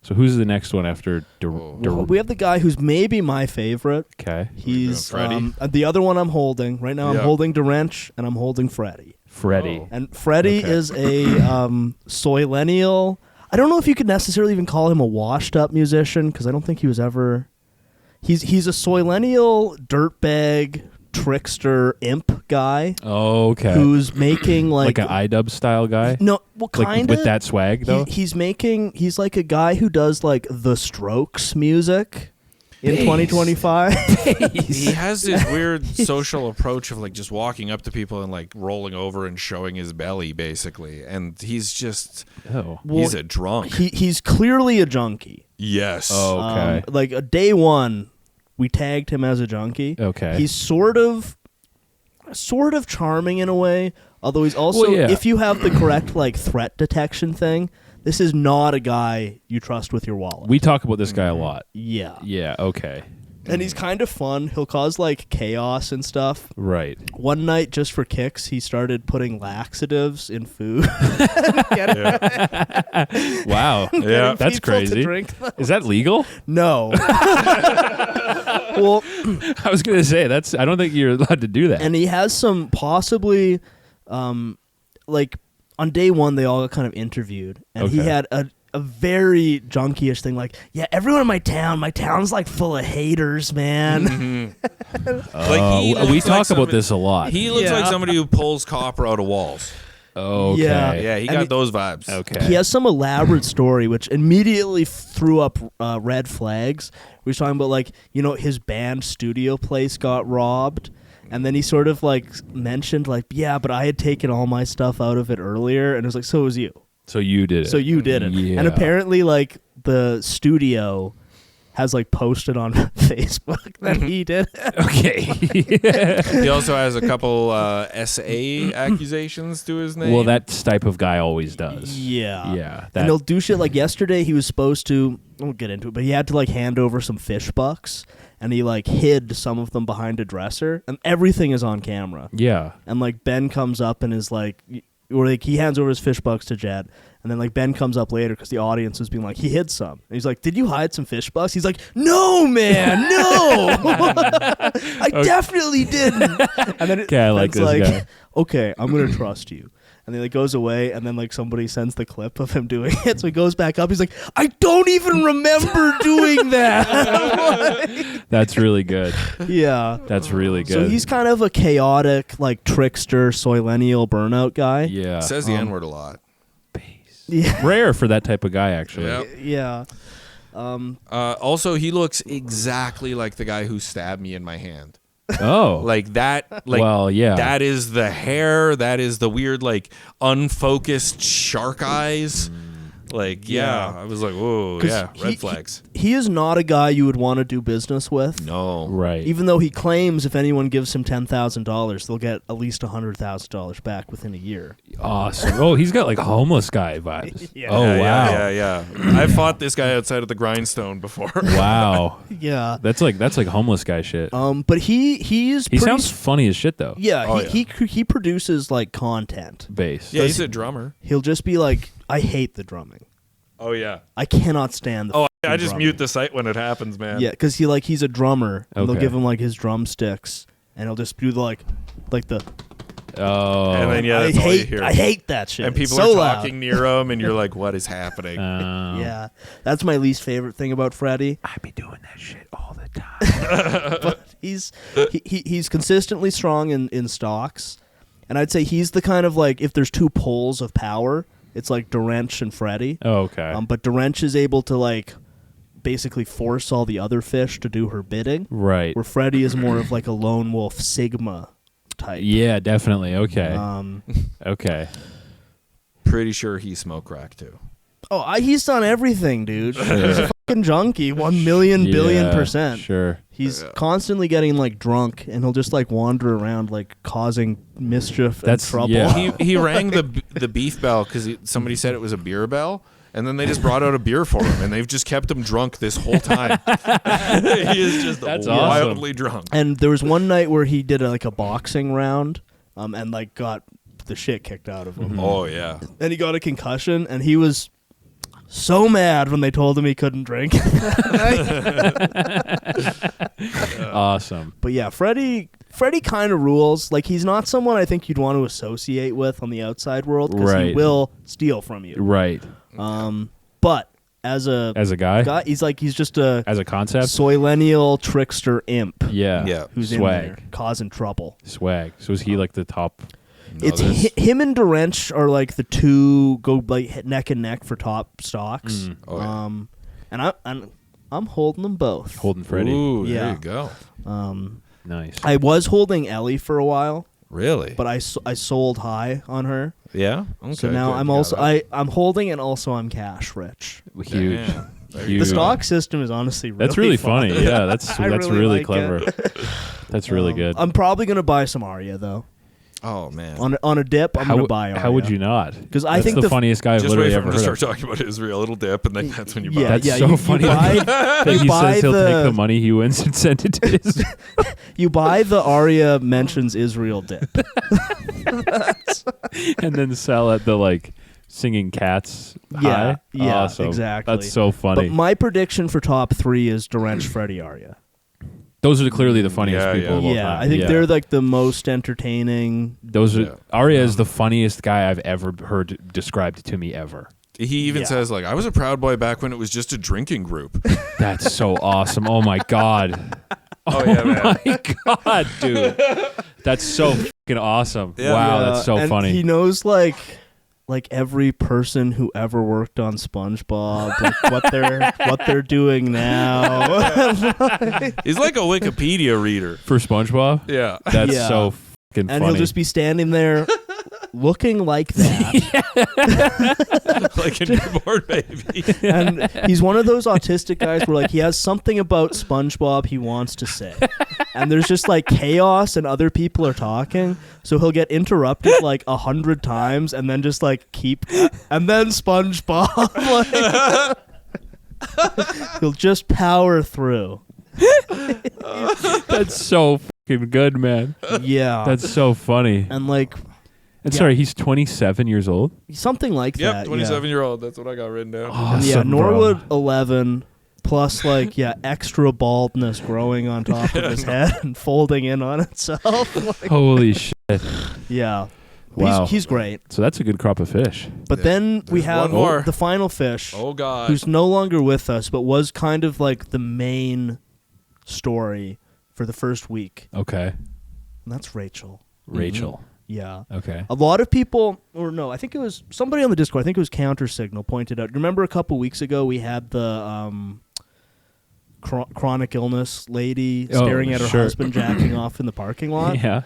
So who's the next one after? We have the guy who's maybe my favorite. Okay. He's the other one I'm holding right now. I'm holding Dorench and I'm holding Freddy. Freddy. And Freddy is a soillennial. I don't know if you could necessarily even call him a washed-up musician because I don't think he was ever. He's a soillennial dirtbag trickster imp guy. Oh, okay. Who's making like an iDub style guy? No, well, kind of with that swag though. He's like a guy who does like the Strokes music in 2025. He has this weird social approach of like just walking up to people and like rolling over and showing his belly, basically. And he's just he's a drunk. He's clearly a junkie. Yes. Oh, okay. Like day one, we tagged him as a junkie. Okay. He's sort of charming in a way, although he's also, if you have the correct like threat detection thing, this is not a guy you trust with your wallet. We talk about this guy a lot. Yeah. Yeah, okay. And he's kind of fun. He'll cause like chaos and stuff. Right. One night, just for kicks, he started putting laxatives in food. Wow. Yeah. That's crazy. Is that legal? No. Well, I was going to say, I don't think you're allowed to do that. And he has some possibly, like, on day one, they all got kind of interviewed. And he had a very junkie-ish thing, like, yeah, everyone in my town's like full of haters, man. Like we talk about this a lot. He looks like somebody who pulls copper out of walls. Okay. Yeah, he got those vibes. Okay. He has some elaborate story, which immediately threw up red flags. We were talking about, like, his band studio place got robbed. And then he sort of, like, mentioned, like, yeah, but I had taken all my stuff out of it earlier. And it was like, so was you. So you did it. So you did it. Yeah. And apparently, like, the studio has, like, posted on Facebook that he did it. Okay. He also has a couple SA accusations to his name. Well, that type of guy always does. Yeah. Yeah. And he'll do shit like yesterday he was supposed to, I won't get into it, but he had to, like, hand over some fish bucks. And he, like, hid some of them behind a dresser. And everything is on camera. Yeah. And, like, Ben comes up and is like, or like he hands over his fish bucks to Jed. And then, like, Ben comes up later because the audience was being like, he hid some. And he's like, did you hide some fish bucks? He's like, no, man, no. I definitely didn't. And then I like this guy. Okay, I'm going to trust you. And then he goes away, and then, like, somebody sends the clip of him doing it. So he goes back up. He's like, I don't even remember doing that. That's really good. Yeah. That's really good. So he's kind of a chaotic, like, trickster, soillennial burnout guy. Yeah. Says the N-word a lot. Yeah. Rare for that type of guy, actually. Yep. Yeah. Also, he looks exactly like the guy who stabbed me in my hand. Oh. Like that. Like, well, yeah. That is the hair. That is the weird, like, unfocused shark eyes. Like, yeah. I was like, whoa, yeah, red flags. He is not a guy you would want to do business with. No. Right. Even though he claims if anyone gives him $10,000, they'll get at least $100,000 back within a year. Awesome. Oh, he's got, like, homeless guy vibes. Yeah. Oh, wow. Yeah. I fought this guy outside of the grindstone before. Wow. Yeah. That's like homeless guy shit. But he sounds funny as shit though. Yeah, he produces, like, content. Bass. Yeah, he's a drummer. He'll just be like, I hate the drumming. Oh yeah. I cannot stand the I just drumming. mute the site when it happens, man. Yeah, because he's a drummer, and they'll Okay. give him, like, his drumsticks, and he'll just do the like the. Oh. And then that's all you hear. I hate that shit. And people It's so are talking near him, and you're like, what is happening? Yeah, that's my least favorite thing about Freddy. I be doing that shit all the time. But he's consistently strong in stocks, and I'd say he's the kind of, like, if there's two poles of power, it's like Durench and Freddy. Oh, okay. But Durench is able to, like, basically force all the other fish to do her bidding. Right. Where Freddy is more of, like, a lone wolf Sigma type. Yeah, definitely. Okay. Okay. Pretty sure he smoked crack too. Oh, he's done everything, dude. He's a fucking junkie, 1 million billion %. Sure. He's constantly getting, like, drunk, and he'll just, like, wander around, like, causing mischief and trouble. Yeah. He rang the beef bell because somebody said it was a beer bell, and then they just brought out a beer for him, and they've just kept him drunk this whole time. He is just wildly drunk. And there was one night where he did a boxing round, and, like, got the shit kicked out of him. Mm-hmm. Oh yeah. And he got a concussion, and he was so mad when they told him he couldn't drink. Awesome. But yeah, Freddy kind of rules. Like, he's not someone I think you'd want to associate with on the outside world because he Right. will steal from you. Right. But as a guy, he's just a as a concept, soillennial trickster imp. Yeah. Who's swag, in there causing trouble. Swag. So is he like the top? It's him and Durench are like the two go like neck and neck for top stocks. And I'm holding them both. Holding Freddy. Ooh, there you go. Nice. I was holding Ellie for a while. Really? But I sold high on her. Yeah. Okay, so now I'm also I'm holding and also I'm cash rich. Huge. The stock system is honestly really that's really fun. funny. Yeah, that's really like clever. That's really good. I'm probably gonna buy some Arya though. Oh man! On a dip, I'm gonna buy Arya. How would you not? Because I think the funniest guy I've literally ever heard. Just wait for him to start talking about Israel, it'll dip, and then that's when you buy. That's so funny. That he says he'll take the money he wins and send it to Israel. You buy the Arya mentions Israel dip, and then sell at the like singing cats high. Yeah, awesome. Exactly. That's so funny. But my prediction for top 3 is Durench, Freddy, Arya. Those are clearly the funniest people of all time. I think they're like the most entertaining. Those are Arya is the funniest guy I've ever heard described to me ever. He even says like, "I was a Proud Boy back when it was just a drinking group." That's so awesome. Oh my god. Oh yeah, man. My god, dude. That's so fucking awesome. Yeah. Wow, that's so and funny. He knows like every person who ever worked on SpongeBob, like what they're doing now. He's like a Wikipedia reader for SpongeBob. Yeah, that's so fucking funny. And he'll just be standing there looking like that, like a newborn baby. And he's one of those autistic guys where like he has something about SpongeBob he wants to say, and there's just like chaos and other people are talking, so he'll get interrupted like 100 times and then just like keep, and then SpongeBob like he'll just power through. That's so fucking good, man. Yeah, that's so funny. And like. And sorry, he's 27 years old? Something like that. Yep, 27-year-old. That's what I got written down. Awesome, Norwood 11 plus like extra baldness growing on top of his head and folding in on itself. Like, holy shit. Yeah. Wow. He's great. So that's a good crop of fish. But then we have the final fish. Oh god. Who's no longer with us but was kind of like the main story for the first week. Okay. And that's Rachel. Rachel. Mm-hmm. Yeah. Okay. A lot of people, or no, I think it was somebody on the Discord, I think it was Counter Signal, pointed out. Remember a couple weeks ago we had the chronic illness lady staring at her husband jacking off in the parking lot? Yeah.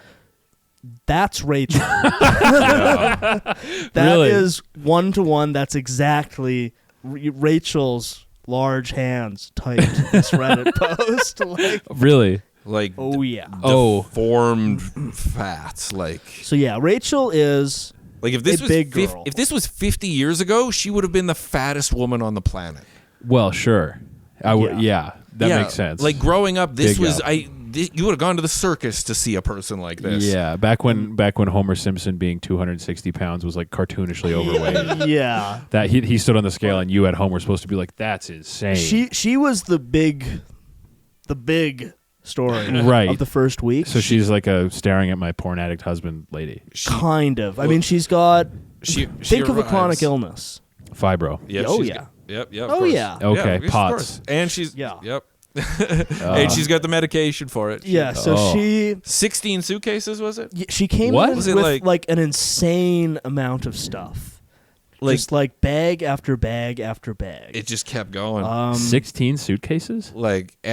That's Rachel. That really? is 1-to-1. That's exactly Rachel's large hands typed this Reddit post. Like, really? Like deformed fats, like. So yeah, Rachel is like if this a was big girl. If this was 50 years ago, she would have been the fattest woman on the planet. Well, sure, I would. Yeah, that makes sense. Like growing up, this big was you would have gone to the circus to see a person like this. Yeah, back when Homer Simpson being 260 pounds was like cartoonishly overweight. Yeah, that he stood on the scale and you at home were supposed to be like, that's insane. She was the big story right. of the first week. So she's like a staring at my porn addict husband lady. Kind of. I mean, she's got. Think of a chronic illness. Fibro. Yep, oh yeah. Yep. Oh yeah. Okay. Yeah, POTS. And she's Yep. And she's got the medication for it. Yeah. So she 16 suitcases was it? She came What? in Was it with like an insane amount of stuff. Just like bag after bag after bag. It just kept going. 16 suitcases? Like they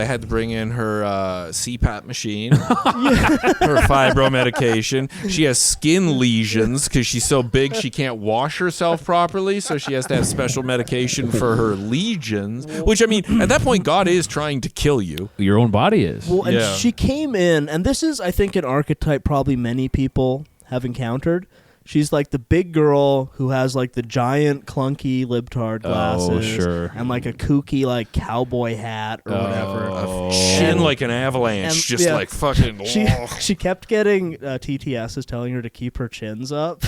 had to bring in her CPAP machine, her fibro medication. She has skin lesions because she's so big she can't wash herself properly, so she has to have special medication for her lesions. Which, I mean, at that point, God is trying to kill you. Your own body is. Well, and she came in, and this is, I think, an archetype probably many people have encountered. She's like the big girl who has like the giant clunky libtard glasses and like a kooky like cowboy hat or whatever. Chin like an avalanche, just like fucking. She kept getting TTSs telling her to keep her chins up.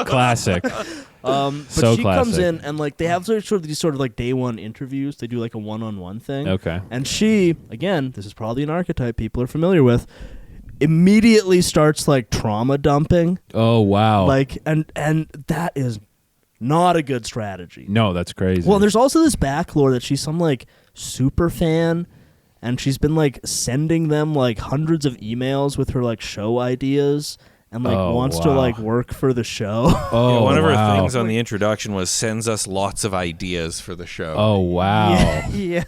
Classic. But so she classic. comes in and like they have these sort of like day one interviews. They do like a one-on-one thing. Okay. And she, again, this is probably an archetype people are familiar with, immediately starts like trauma dumping. Oh wow. Like and that is Not a good strategy. No, that's crazy. Well, there's also this backlore that she's some like super fan, and she's been like sending them like hundreds of emails with her like show ideas, and like wants to like work for the show. One of her things on the introduction was sends us lots of ideas for the show. Oh wow. Yeah.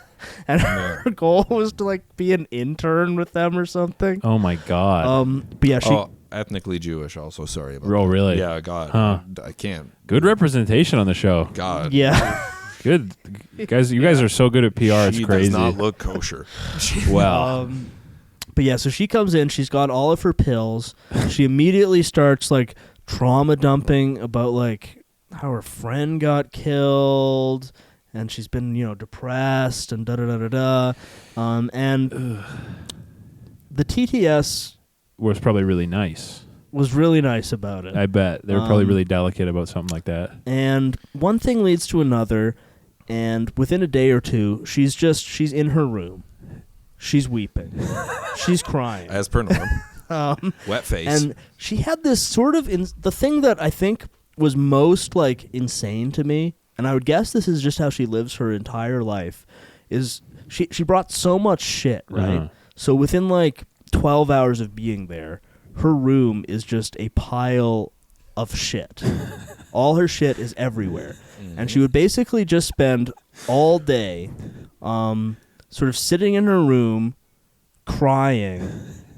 And her goal was to like be an intern with them or something. Oh my god. But yeah, she ethnically Jewish also, sorry about Oh that. really? Yeah, God. Huh. I can't. Good representation on the show. God. Yeah. Good. Guys, you guys are so good at PR, it's She crazy. does not look kosher. Wow. But yeah, so she comes in, she's got all of her pills. She immediately starts like trauma dumping about like how her friend got killed, and she's been, depressed and da-da-da-da-da. And the TTS was probably really nice. Was really nice about it. I bet. They were probably really delicate about something like that. And one thing leads to another, and within a day or two, she's in her room. She's weeping. She's crying. As per norm. Wet face. And she had this sort of... the thing that I think was most, like, insane to me, and I would guess this is just how she lives her entire life, is she brought so much shit, right? Uh-huh. So within, like, 12 hours of being there, her room is just a pile of shit. All her shit is everywhere. And she would basically just spend all day sort of sitting in her room, crying,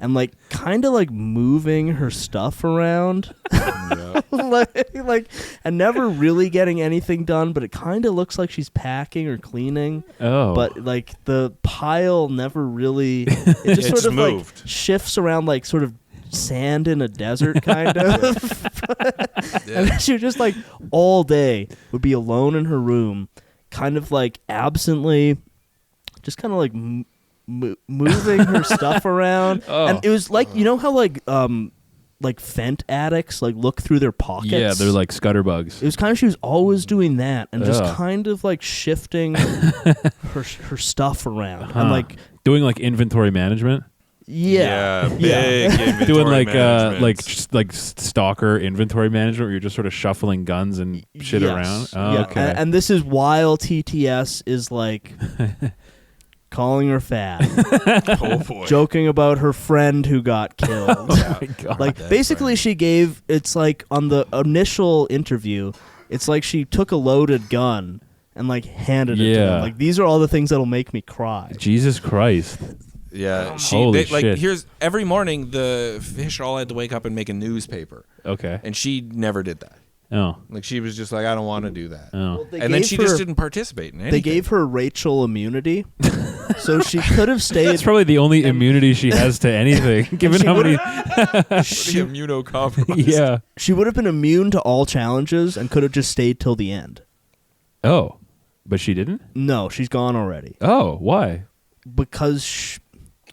and like kind of like moving her stuff around. like and never really getting anything done, but it kind of looks like she's packing or cleaning. Oh. But like the pile never really it just sort of moved. like shifts around like sort of sand in a desert kind of. And then she would just like all day would be alone in her room, kind of like absently just kind of like moving her stuff around. And it was like, how like Fent addicts like look through their pockets. Yeah, they're like scutterbugs. It was kind of, she was always doing that and just kind of like shifting her stuff around and like doing like inventory management. Yeah, big inventory doing like stalker inventory management where you're just sort of shuffling guns and shit around. Oh, yeah. okay. And this is while TTS is like calling her fat. Oh boy. Joking about her friend who got killed. Oh my God. Like basically she gave, it's like on the initial interview, it's like she took a loaded gun and like handed it to them. Like, these are all the things that'll make me cry. Jesus Christ. Yeah, Holy shit. here's every morning the fish all had to wake up and make a newspaper. Okay. And she never did that. Oh. Like she was just like, I don't want to do that. Oh. Well, and then she just didn't participate in anything. They gave her Rachel immunity, so she could have stayed. That's probably the only immunity she has to anything, given how many. She immunocompromised. Yeah. She would have been immune to all challenges and could have just stayed till the end. Oh, but she didn't? No, she's gone already. Oh, why? Because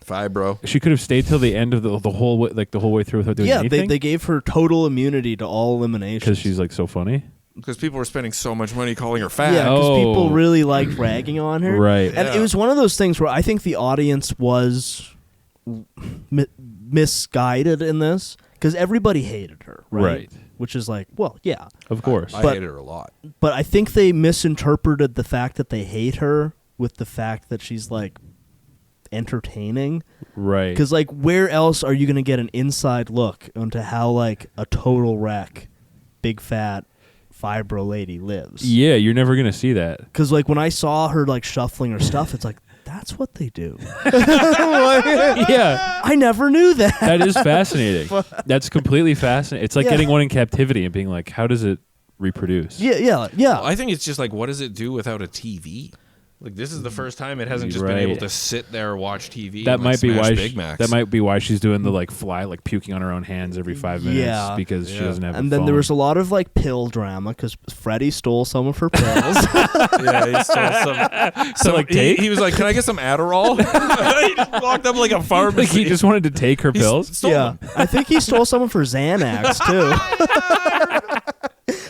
Fibro. She could have stayed till the end of the whole way, like the whole way through without doing anything? Yeah, they gave her total immunity to all eliminations. Because she's like so funny? Because people were spending so much money calling her fat. Yeah, because people really liked ragging on her. Right. And it was one of those things where I think the audience was misguided in this, because everybody hated her, right? Which is like, well, yeah. Of course. I hated her a lot. But I think they misinterpreted the fact that they hate her with the fact that she's like entertaining. Right. Because like, where else are you going to get an inside look into how like a total wreck, big fat fibro lady lives? Yeah, you're never going to see that. Because like when I saw her like shuffling her stuff, it's like, that's what they do. Yeah. I never knew that. That is fascinating. That's completely fascinating. It's like getting one in captivity and being like, how does it reproduce? Yeah. Well, I think it's just like, what does it do without a TV? Like, this is the first time it hasn't just been able to sit there and watch TV. That and, might be why. Big Macs. That might be why she's doing the like puking on her own hands every 5 minutes. Yeah, because she doesn't have. And a then phone. there was a lot of like pill drama because Freddy stole some of her pills. Yeah, he stole some like, he was like, "Can I get some Adderall?" He just walked up like a pharmacy. Like he just wanted to take her pills. Yeah, I think he stole some of her Xanax too.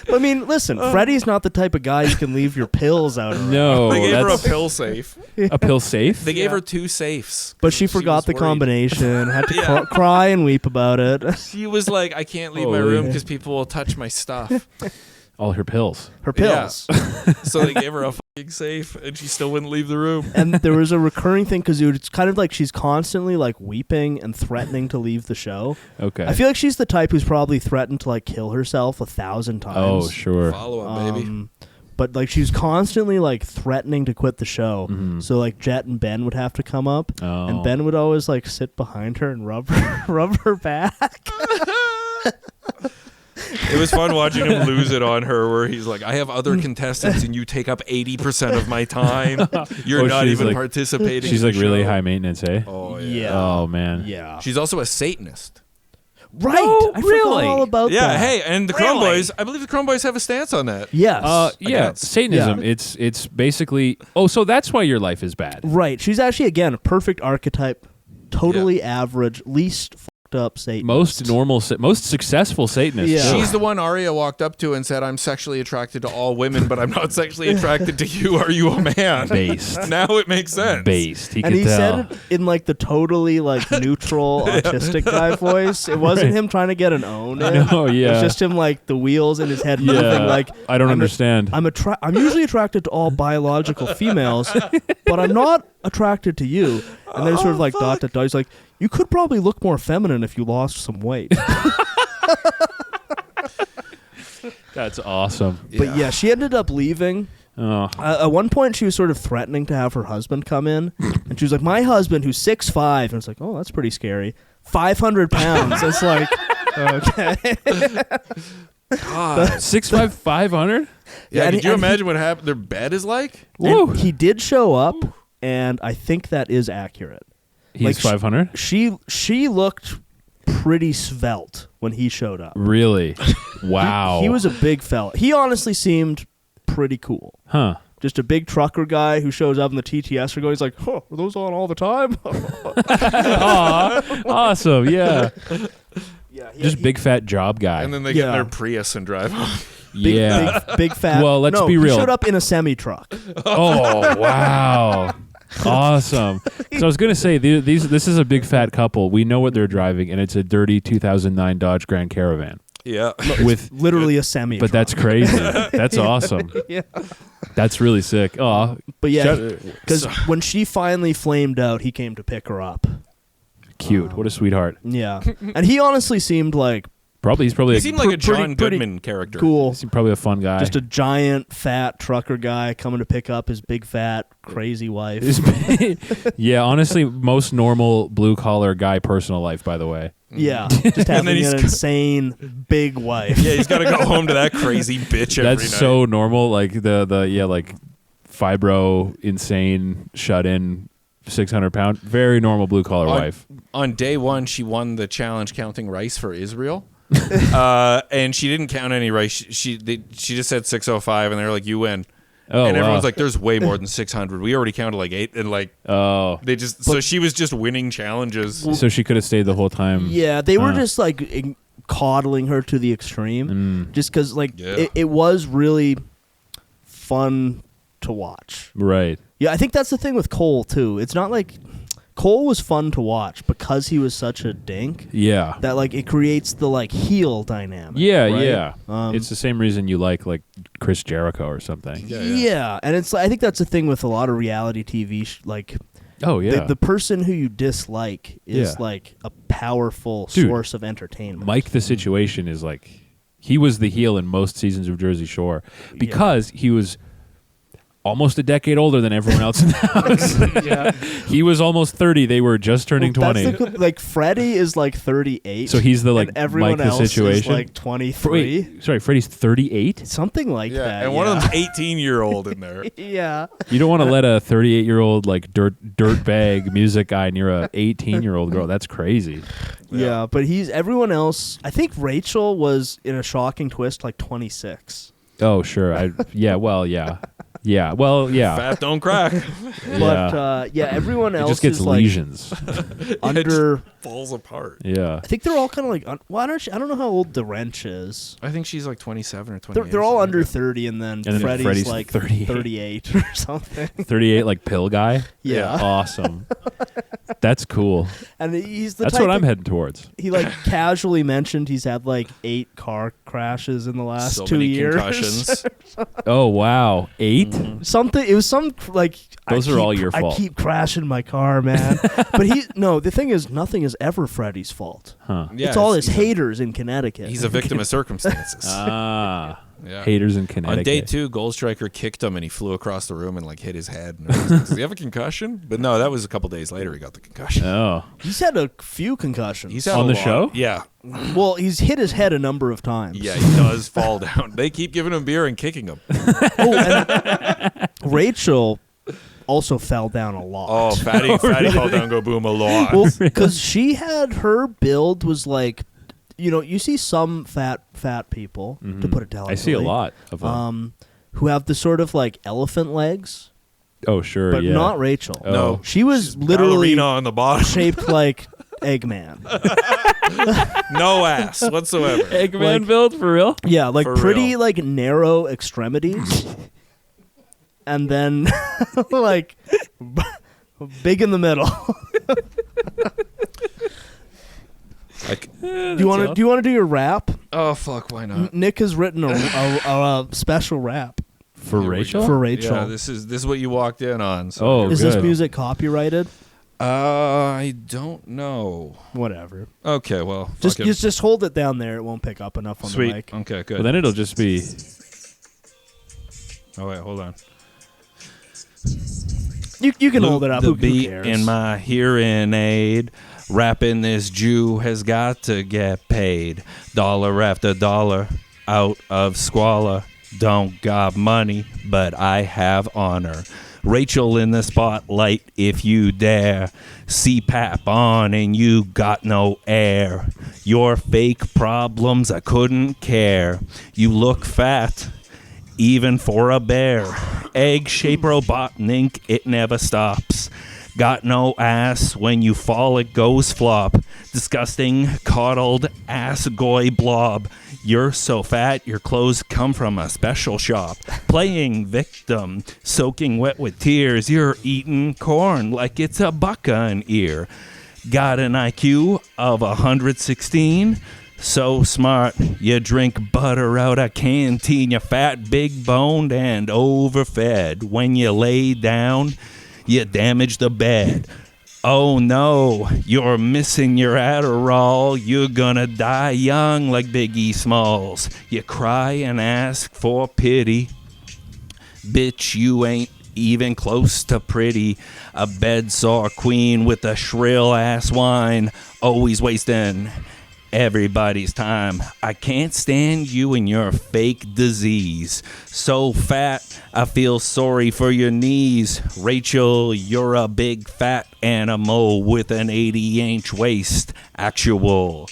But, I mean, listen, Freddy's not the type of guy you can leave your pills out around. No, they gave her a pill safe. A pill safe? They gave her 2 safes. But she forgot the combination, had to cry and weep about it. She was like, I can't leave my room because people will touch my stuff. All her pills. Her pills. Yeah. So they gave her a fucking safe, and she still wouldn't leave the room. And there was a recurring thing because it's kind of like she's constantly like weeping and threatening to leave the show. Okay. I feel like she's the type who's probably threatened to like kill herself 1,000 times. Oh, sure. Follow up, baby. But like she's constantly like threatening to quit the show. Mm-hmm. So like Jet and Ben would have to come up, and Ben would always like sit behind her and rub her back. It was fun watching him lose it on her, where he's like, I have other contestants and you take up 80% of my time. You're not even like, participating. She's in like the really show. high maintenance, eh? Oh, Yeah. Oh, man. Yeah. She's also a Satanist. Right. Oh, I really? forgot all about Yeah, that. hey, and the Chrome Boys, I believe the Chrome Boys have a stance on that. Yes. Yeah, Against. Satanism. Yeah. It's basically. Oh, so that's why your life is bad. Right. She's actually, again, a perfect archetype. Totally average, least fucked up Satanist. Most normal, most successful Satanist. Yeah. She's the one Arya walked up to and said, I'm sexually attracted to all women, but I'm not sexually attracted to you. Are you a man? Based. Now it makes sense. Based. He And could he tell. said it in like the totally like neutral autistic guy voice. It wasn't him trying to get an own in. No, yeah. It's just him like the wheels in his head moving like I don't I'm understand. I'm usually attracted to all biological females, but I'm not attracted to you. And then sort of like dot. He's like, you could probably look more feminine if you lost some weight. That's awesome. But yeah, she ended up leaving. Oh. At one point, she was sort of threatening to have her husband come in, and she was like, "My husband, who's 6'5", and it's like, "Oh, that's pretty scary. 500 pounds." It's like, okay. God. 6'5", 500? Yeah, and could you and imagine what happened? Their bed is like? And he did show up, and I think that is accurate. He's Like, 500? She looked pretty svelte when he showed up. Really? Wow. He was a big fella. He honestly seemed pretty cool. Huh. Just a big trucker guy who shows up in the TTS are going. He's like, "Huh, are those on all the time?" Aw, awesome. Yeah. Yeah, Just big fat job guy. And then they get in Yeah. their Prius and drive off. yeah. big fat. Well, let's no, be he real. showed up in a semi truck. Oh, wow. Awesome. So I was going to say, this is a big fat couple. We know what they're driving, and it's a dirty 2009 Dodge Grand Caravan. Yeah. With Literally a semi. But that's crazy. That's awesome. Yeah. That's really sick. Oh, But yeah, because when she finally flamed out, he came to pick her up. cute. What a sweetheart. Yeah, and he honestly seemed like He's probably He seemed like a John pretty Goodman character. cool. he's probably a fun guy. Just a giant, fat trucker guy coming to pick up his big, fat, crazy wife. Yeah, honestly, most normal blue collar guy personal life, by the way. Yeah, just having he's an insane big wife. Yeah, he's got to go home to that crazy bitch every That's night. so normal. Like like fibro, insane, shut in, 600-pound, very normal blue collar wife. On day one, she won the challenge counting rice for Israel. And she didn't count any rice. She just said 605, and they were like, "You win." Oh, and everyone's wow. like, "There's way more than 600. We already counted like 8." And like, Oh, they just so she was just winning challenges. so she could have stayed the whole time. Yeah, they were just like coddling her to the extreme, just because like it was really fun to watch. Right. Yeah, I think that's the thing with Cole too. It's not like Cole was fun to watch because he was such a dink. Yeah. That like it creates the like heel dynamic. Yeah, right? yeah. It's the same reason you like Chris Jericho or something. Yeah, and it's I think that's the thing with a lot of reality TV. Like, Oh yeah. the person who you dislike is Yeah. like a powerful Dude, source of entertainment. Mike the Situation is like he was the heel in most seasons of Jersey Shore because he was almost a decade older than everyone else in the house. Yeah. He was almost 30. They were just turning 20. Like Freddy is like 38. So he's the like and everyone Mike the else Situation. is like 23. Wait, sorry, Freddy's 38? Something like Yeah, that. and one of them's 18-year-old in there. Yeah. You don't want to let a 38-year-old like dirt bag music guy near a 18-year-old girl. That's crazy. Yeah, but everyone else. I think Rachel was in a shocking twist like 26. Oh, sure. Yeah, well, yeah. Fat don't crack. But everyone It else just gets is like lesions. under. Falls apart. Yeah. I think they're all kind of like. I don't know how old the Wrench is. I think she's like 27 or 28. They're all under 30, and then then Freddy's Freddy's like 38. 38 or something. 38 like pill guy. Yeah. Awesome. That's cool. And he's the That's type what I'm that- heading towards. He like casually mentioned he's had like 8 car crashes in the last So 2 many years. concussions. Oh, wow. 8? Something. It was some like. Those are all your fault. I keep crashing my car, man. But the thing is, nothing is ever Freddy's fault. Huh. Yeah, it's all his he's haters in Connecticut. He's a victim of circumstances. Ah. Yeah. Haters in Connecticut. On day 2, Gold Striker kicked him and he flew across the room and like hit his head. And does he have a concussion? But no, that was a couple days later he got the concussion. Oh. He's had a few concussions. He's had On a the lot. show? Yeah. Well, he's hit his head a number of times. Yeah, he does fall down. They keep giving him beer and kicking him. Oh, and Rachel also fell down a lot. Oh, Fatty fell down, go boom a lot. Well, because she had her build was like, you see some fat people, to put it delicately. I see a lot of them. Who have the sort of like elephant legs, Oh, sure. but yeah. not Rachel. Oh. No. She was literally Ballerina on the bottom. shaped like Eggman. No ass whatsoever. Eggman like- build for real? Yeah, like For pretty real. like narrow extremities, and then like big in the middle. Like, Do you want to do your rap? oh fuck, why not? Nick has written a special rap For Here we Rachel? go. for Rachel. Yeah, this is what you walked in on. So Oh, Is good. this music copyrighted? I don't know. Whatever. Okay, well, Just fucking- just hold it down there. It won't pick up enough on sweet. the mic. Okay, good. Well, then it'll just be. Oh wait, hold on. You can hold it up. The Who beat cares? in my hearing aid. Rapping this Jew has got to get paid. Dollar after dollar out of squalor. Don't got money, but I have honor. Rachel in the spotlight if you dare. CPAP on and you got no air. Your fake problems, I couldn't care. You look fat, even for a bear. Egg-shaped Robotnik, it never stops. Got no ass, when you fall it goes flop. Disgusting, coddled, ass goy blob. You're so fat, your clothes come from a special shop. Playing victim, soaking wet with tears. You're eating corn like it's a buccan ear. Got an IQ of 116. So smart, you drink butter out of canteen. You're fat, big boned, and overfed. When you lay down, you damage the bed. Oh no, you're missing your Adderall. You're gonna die young like Biggie Smalls. You cry and ask for pity. Bitch, you ain't even close to pretty. A bed-sore queen with a shrill ass whine. Always wasting everybody's time. I can't stand you and your fake disease. So fat, I feel sorry for your knees. Rachel, you're a big fat animal with an 80-inch waist. Actual.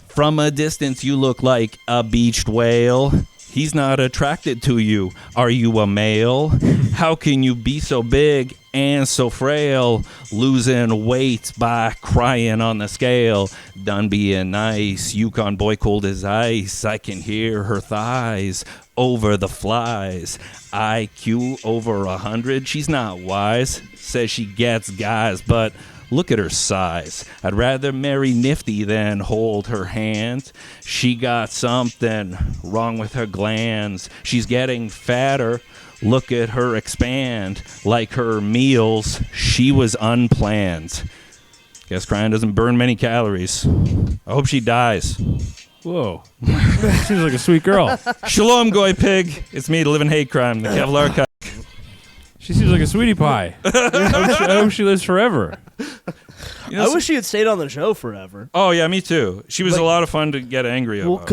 From a distance, you look like a beached whale. He's not attracted to you. Are you a male? How can you be so big and so frail? Losing weight by crying on the scale. Done being nice. Yukon boy cold as ice. I can hear her thighs over the flies. IQ over 100. She's not wise. Says she gets guys, but look at her size. I'd rather marry Nifty than hold her hand. She got something wrong with her glands. She's getting fatter. Look at her expand. Like her meals, she was unplanned. Guess crying doesn't burn many calories. I hope she dies. Whoa. Seems like a sweet girl. Shalom, goy pig. It's me, the living hate crime, the Kevlar cuck. She seems like a sweetie pie. I hope she lives forever. You know, I wish she had stayed on the show forever. Oh yeah, me too. She was a lot of fun to get angry Well, about.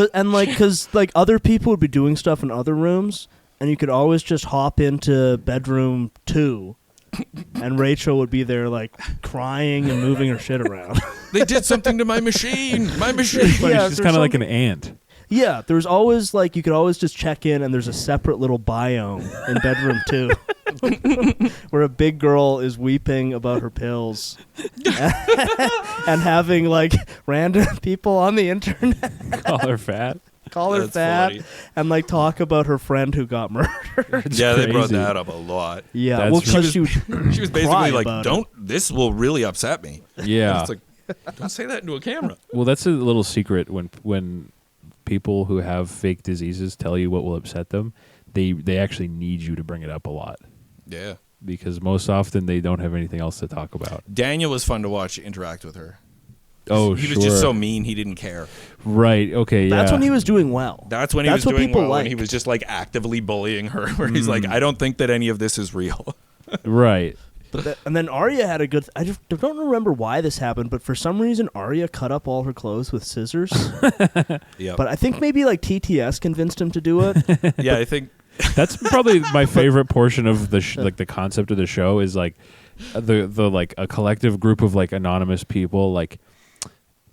because other people would be doing stuff in other rooms, and you could always just hop into bedroom 2, and Rachel would be there like crying and moving her shit around. They did something to my machine. My machine. Funny, Yeah, she's there's kind of like some- an ant. Yeah, there's always like you could always just check in, and there's a separate little biome in bedroom 2 where a big girl is weeping about her pills and having like random people on the internet. Call her fat. call her That's fat, funny. and like talk about her friend who got murdered. Yeah, they brought crazy. that up a lot. Yeah, That's well, true. because She was basically like, this will really upset me. Yeah. It's like, don't say that into a camera. Well, that's a little secret when people who have fake diseases tell you what will upset them. They actually need you to bring it up a lot. Yeah. Because most often they don't have anything else to talk about. Daniel was fun to watch interact with her. Oh, he sure. was just so mean he didn't care. Right. Okay. That's yeah. when he was doing well. That's when he That's was what doing people well. When he liked. was just like actively bullying her. Where he's like, I don't think that any of this is real. Right. And then Arya had a good. I just don't remember why this happened, but for some reason Arya cut up all her clothes with scissors. Yeah. But I think maybe like TTS convinced him to do it. Yeah, I think That's probably my favorite portion of the like the concept of the show is like the like a collective group of like anonymous people like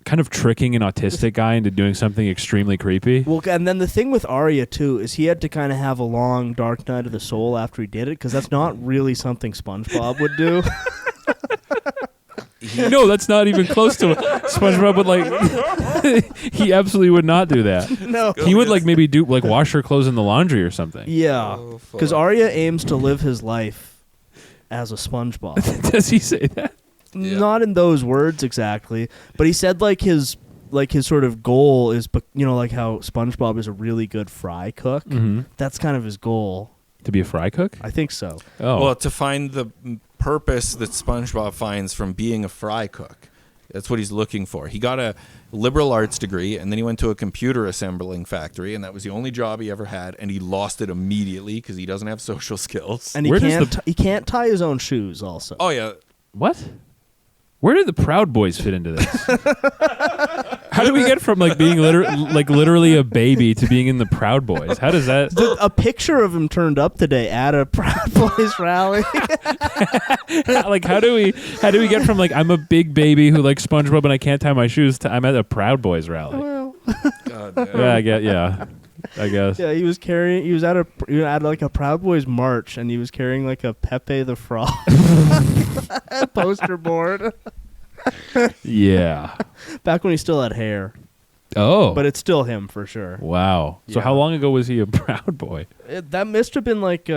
kind of tricking an autistic guy into doing something extremely creepy. Well, and then the thing with Arya too is he had to kind of have a long dark night of the soul after he did it because that's not really something SpongeBob would do. No, that's not even close to SpongeBob would like. He absolutely would not do that. No, He would like maybe do like wash her clothes in the laundry or something. yeah, Oh, fuck. because Arya aims to live his life as a SpongeBob. Does he say that? Yeah. Not in those words exactly, but he said like his sort of goal is, like how SpongeBob is a really good fry cook. Mm-hmm. That's kind of his goal. To be a fry cook? I think so. Oh, well, to find the purpose that SpongeBob finds from being a fry cook. That's what he's looking for. He got a liberal arts degree, and then he went to a computer assembling factory, and that was the only job he ever had, and he lost it immediately because he doesn't have social skills. And Where he does can't he can't tie his own shoes. Also, Oh, yeah. what? Where did the Proud Boys fit into this? How do we get from like being literally a baby to being in the Proud Boys? How does that? a picture of him turned up today at a Proud Boys rally. Like how do we get from like I'm a big baby who likes SpongeBob and I can't tie my shoes to I'm at a Proud Boys rally? Well, God damn. Yeah, I guess. yeah, he was at like a Proud Boys march, and he was carrying like a Pepe the Frog poster board. Yeah. Back when he still had hair, Oh. but it's still him for sure. Wow. So Yeah. how long ago was he a Proud Boy? That must have been like He's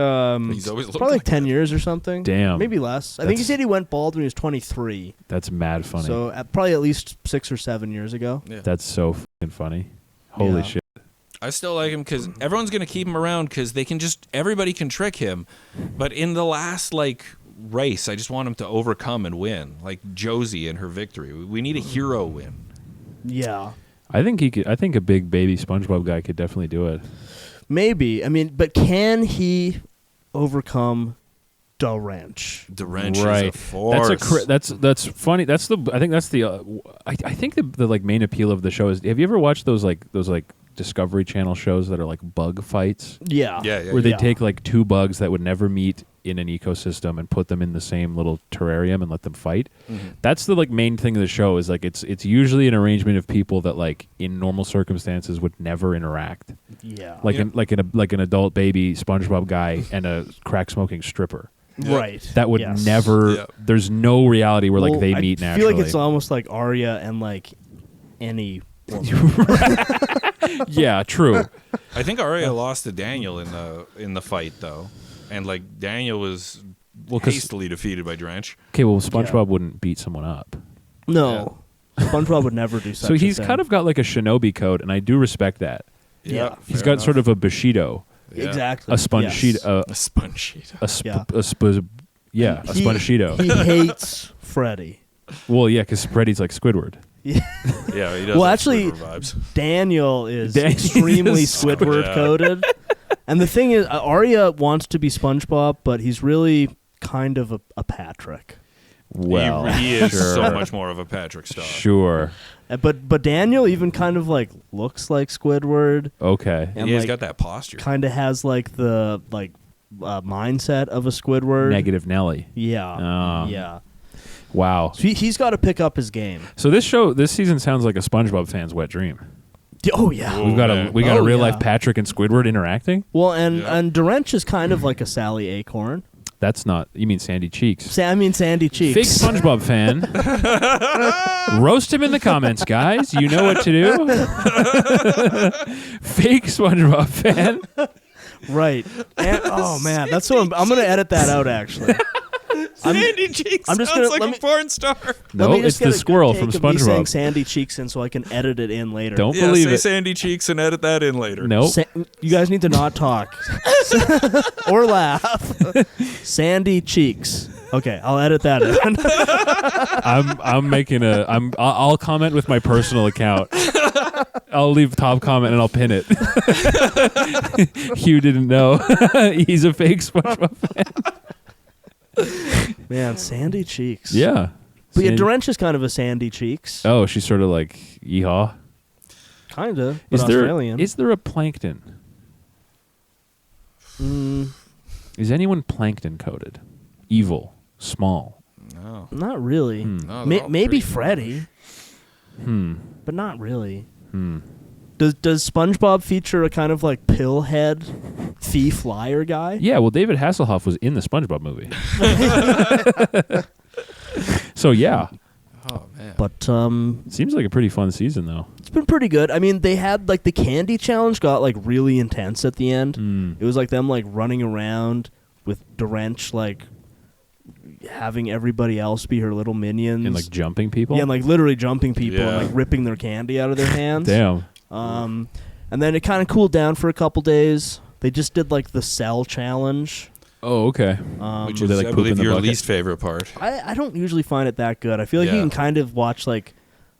always looked probably like 10 that. years or something. Damn. Maybe less. I think he said he went bald when he was 23. That's mad funny. So probably at least 6 or 7 years ago. Yeah. That's so fucking funny. Holy Yeah. shit. I still like him because everyone's going to keep him around because everybody can trick him. But in the last, like, race, I just want him to overcome and win. Like Josie and her victory. We need a hero win. Yeah. I think he could. I think a big baby SpongeBob guy could definitely do it. Maybe. I mean, but can he overcome the wrench? The wrench Right. is a force. That's funny. That's the. I think that's the. I think the like main appeal of the show is. Have you ever watched those Discovery Channel shows that are like bug fights? Yeah. Yeah. Where they Yeah. take like two bugs that would never meet in an ecosystem and put them in the same little terrarium and let them fight. Mhm. That's the like main thing of the show is like it's usually an arrangement of people that like in normal circumstances would never interact. Yeah. Like Yeah. an adult baby SpongeBob guy and a crack smoking stripper. Yeah. Right. That would Yes. never. Yeah. There's no reality where like Well, they meet I naturally. feel like it's almost like Arya and like any woman. Yeah, true. I think Arya lost to Daniel in the fight though, and like Daniel was Well, 'cause- hastily defeated by Drench. Okay, well, SpongeBob wouldn't beat someone up. No. SpongeBob would never do such So a he's thing. kind of got like a shinobi code, and I do respect that. Yeah. He's got sort of a Bushido, Exactly. a sponge a sponge sheet. Yeah. a spongeito. He hates Freddy. Well, yeah, because Freddy's like Squidward. Yeah, he does. Well, have actually, Squidward vibes. Daniel is Daniel extremely is Squidward coded. And the thing is, Arya wants to be SpongeBob, but he's really kind of a Patrick. Well, he is sure. so much more of a Patrick Star. Sure. But Daniel even kind of like looks like Squidward. Okay. And He's like, got that posture. kind of has like the mindset of a Squidward. Negative Nelly. Yeah. Oh. Yeah. Wow. So he's got to pick up his game. So this season sounds like a SpongeBob fan's wet dream. Oh yeah. Whoa. We've got man. a Oh, real yeah. life Patrick and Squidward interacting. Well, and Yeah. and Durant is kind of like a Sally Acorn. That's not. You mean Sandy Cheeks? I mean Sandy Cheeks. Fake SpongeBob fan. Roast him in the comments, guys. You know what to do. Fake SpongeBob fan. Right. Oh man, that's so. I'm gonna edit that out actually. Sandy Cheeks. I'm just sounds like a porn star. No, it's the squirrel from SpongeBob. Saying Sandy Cheeks in so I can edit it in later. Don't believe say it. Sandy Cheeks and edit that in later. Nope. You guys need to not talk or laugh. Sandy Cheeks. Okay, I'll edit that in. I'm making I'll comment with my personal account. I'll leave top comment and I'll pin it. Hugh didn't know. He's a fake SpongeBob fan. Man, Sandy Cheeks. Yeah. But yeah, Dorench is kind of a Sandy Cheeks. Oh, she's sort of like yeehaw. Kind of. Is Australian. there a plankton? Is anyone plankton coded? Evil, small. No. Not really. No, maybe Freddy. But not really. Does SpongeBob feature a kind of like pillhead thief liar guy? Yeah, well, David Hasselhoff was in the SpongeBob movie. So yeah. Oh man. But Seems like a pretty fun season though. it's been pretty good. I mean, they had like the candy challenge got like really intense at the end. It was like them like running around with Dorench like having everybody else be her little minions And like jumping people. Yeah, and like literally jumping people and Yeah. like ripping their candy out of their hands. Damn. And then it kind of cooled down for a couple days. They just did like the cell challenge. Oh, okay. Which Were is, they, like, I poop believe, in the your bucket? least favorite part. I don't usually find it that good. I feel like you Yeah. can kind of watch like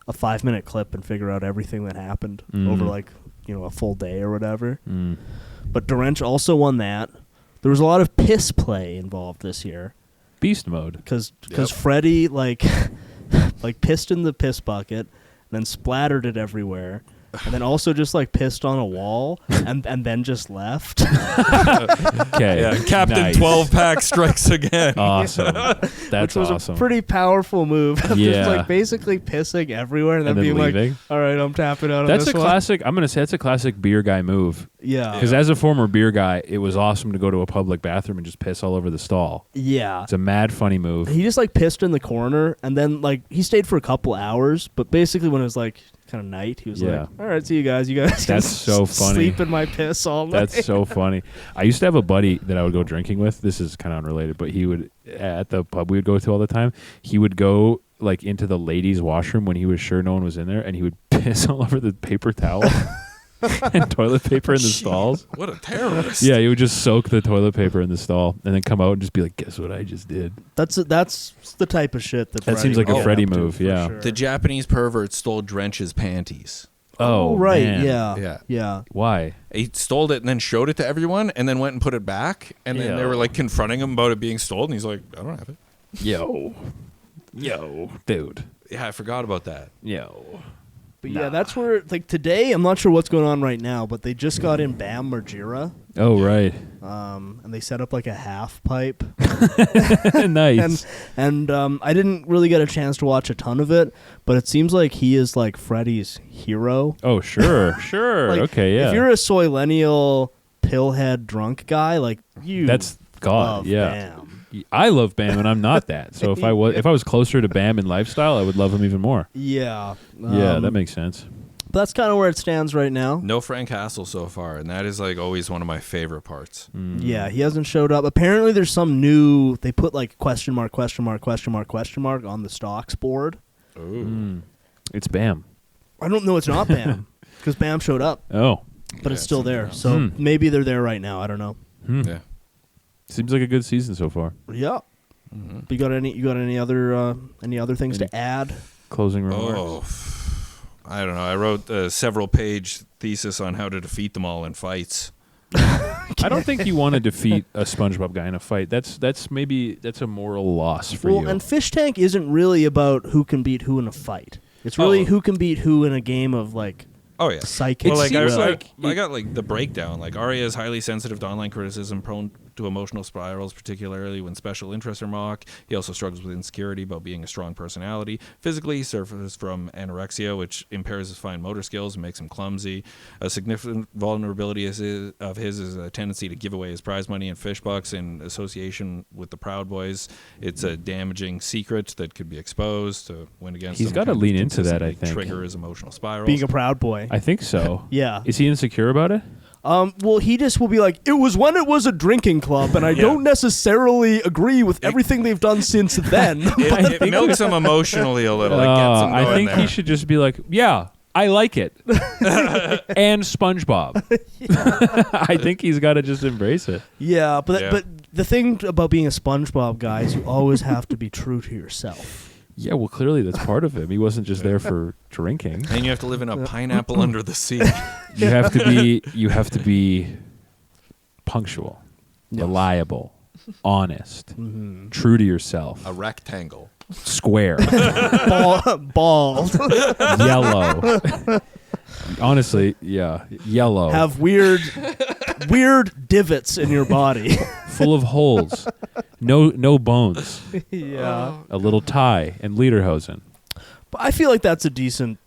a 5-minute clip and figure out everything that happened over like, a full day or whatever. But Dorench also won that. There was a lot of piss play involved this year. Beast mode. Because Freddy like pissed in the piss bucket and then splattered it everywhere. And then also just like pissed on a wall and then just left. Okay. Yeah, Captain Nice. 12-pack strikes again. Awesome. That's Which was awesome. a pretty powerful move. Yeah. Just like basically pissing everywhere and then being leaving. like, all right, I'm tapping out That's on a this one. classic. I'm gonna say that's a classic beer guy move. Yeah. Because as a former beer guy, it was awesome to go to a public bathroom and just piss all over the stall. Yeah. It's a mad funny move. He just like pissed in the corner and then like he stayed for a couple hours, but basically when it was like kind of night, he was Yeah. like, all right, see you guys. You guys can That's so funny. sleep in my piss all night. That's so funny. I used to have a buddy that I would go drinking with. This is kind of unrelated, but he would, at the pub we would go to all the time, he would go like into the ladies' washroom when he was sure no one was in there, and he would piss all over the paper towel and toilet paper in the stalls. What a terrorist. Yeah, he would just soak the toilet paper in the stall and then come out and just be like, guess what I just did? That's the type of shit that That seems like Freddy a Freddy would get up to, move, for yeah. sure. The Japanese pervert stole Drench's panties. Oh, right, man. yeah. Why? He stole it and then showed it to everyone and then went and put it back. And then they Ew. were like confronting him about it being stolen. And he's like, I don't have it. Yo, dude. Yeah, I forgot about that. Yo. But yeah, that's where like today. I'm not sure what's going on right now, but they just got in Bam Margera, Oh, right. and they set up like a half pipe. Nice. And I didn't really get a chance to watch a ton of it, but it seems like he is like Freddy's hero. Oh, sure. Sure. Like, okay, yeah. If you're a soylenial pillhead drunk guy, like you, That's God, love yeah. Bam. I love Bam, and I'm not that. So if I was closer to Bam in lifestyle, I would love him even more. Yeah. Yeah, that makes sense. But that's kind of where it stands right now. No Frank Castle so far. And that is like always one of my favorite parts. Yeah, he hasn't showed up. Apparently, there's some new. They put like question mark on the stocks board. It's Bam. I don't know. It's not Bam because Bam showed up, Oh, but Yeah, it's still it's there. around. So maybe they're there right now. I don't know. Yeah. seems like a good season so far. Yeah. You got any other things to add? Closing remarks. Oh, I don't know. I wrote a several-page thesis on how to defeat them all in fights. I don't think you want to defeat a SpongeBob guy in a fight. That's a moral loss for you. And Fishtank isn't really about who can beat who in a fight. It's really who can beat who in a game of like Oh yeah. psychic. Well, like seems I like got like the breakdown. Like Arya is highly sensitive to online criticism, prone to emotional spirals, particularly when special interests are mocked. He also struggles with insecurity about being a strong personality. Physically, he suffers from anorexia, which impairs his fine motor skills and makes him clumsy. A significant vulnerability of his is a tendency to give away his prize money and fish bucks in association with the Proud Boys. It's a damaging secret that could be exposed to win against. He's got to lean into that, I think. Trigger his emotional spirals. Being a Proud Boy. I think so. Yeah. Is he insecure about it? Well, he just will be like, it was when it was a drinking club, and I don't necessarily agree with everything they've done since then. It milks him emotionally a little. It gets him I think there. he should just be like, yeah, I like it. And SpongeBob. I think he's got to just embrace it. Yeah, but the thing about being a SpongeBob guy is you always have to be true to yourself. Yeah, well, clearly that's part of him. He wasn't just there for drinking. And you have to live in a pineapple under the sea. You have to be punctual, reliable, honest, true to yourself, A rectangle. square, Bald. yellow. Honestly, yeah, yellow. Have weird divots in your body. Full of holes. No bones. Yeah. A little tie and lederhosen. But I feel like that's a decent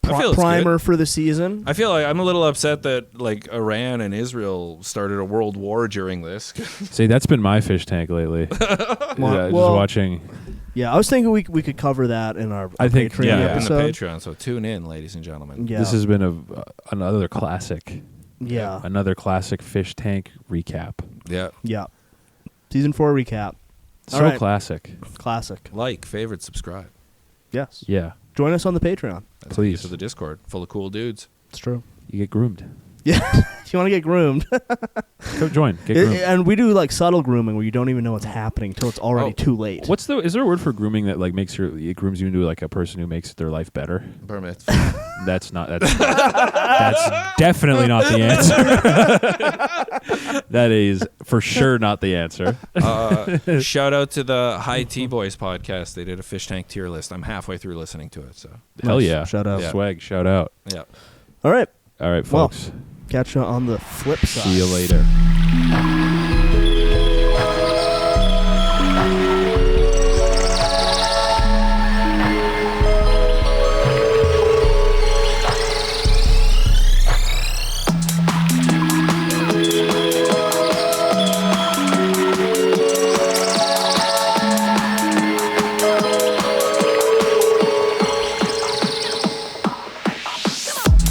primer for the season. I feel like I'm a little upset that like Iran and Israel started a world war during this. See, that's been my fish tank lately. Just watching. Yeah, I was thinking we could cover that in our Patreon episode. On the Patreon. So tune in, ladies and gentlemen. Yeah. This has been another classic. Yeah. Another classic fish tank recap. Yeah. Yeah. Season 4 recap. So All right. classic. Classic. Like, favorite, subscribe. Yes. Yeah. Join us on the Patreon. Please. To the Discord, full of cool dudes. It's true. You get groomed. Yeah. If you want to get groomed. Come join. Get groomed. And we do like subtle grooming where you don't even know what's happening until it's already too late. Is there a word for grooming that like it grooms you into like a person who makes their life better? Bar mitzvah. That's definitely not the answer. That is for sure not the answer. Shout out to the High Tea Boys podcast. They did a fish tank tier list. I'm halfway through listening to it. So hell yeah. Shout out. Yeah. Swag. Shout out. Yeah. All right. All right, folks. Well, catch you on the flip side. See you later.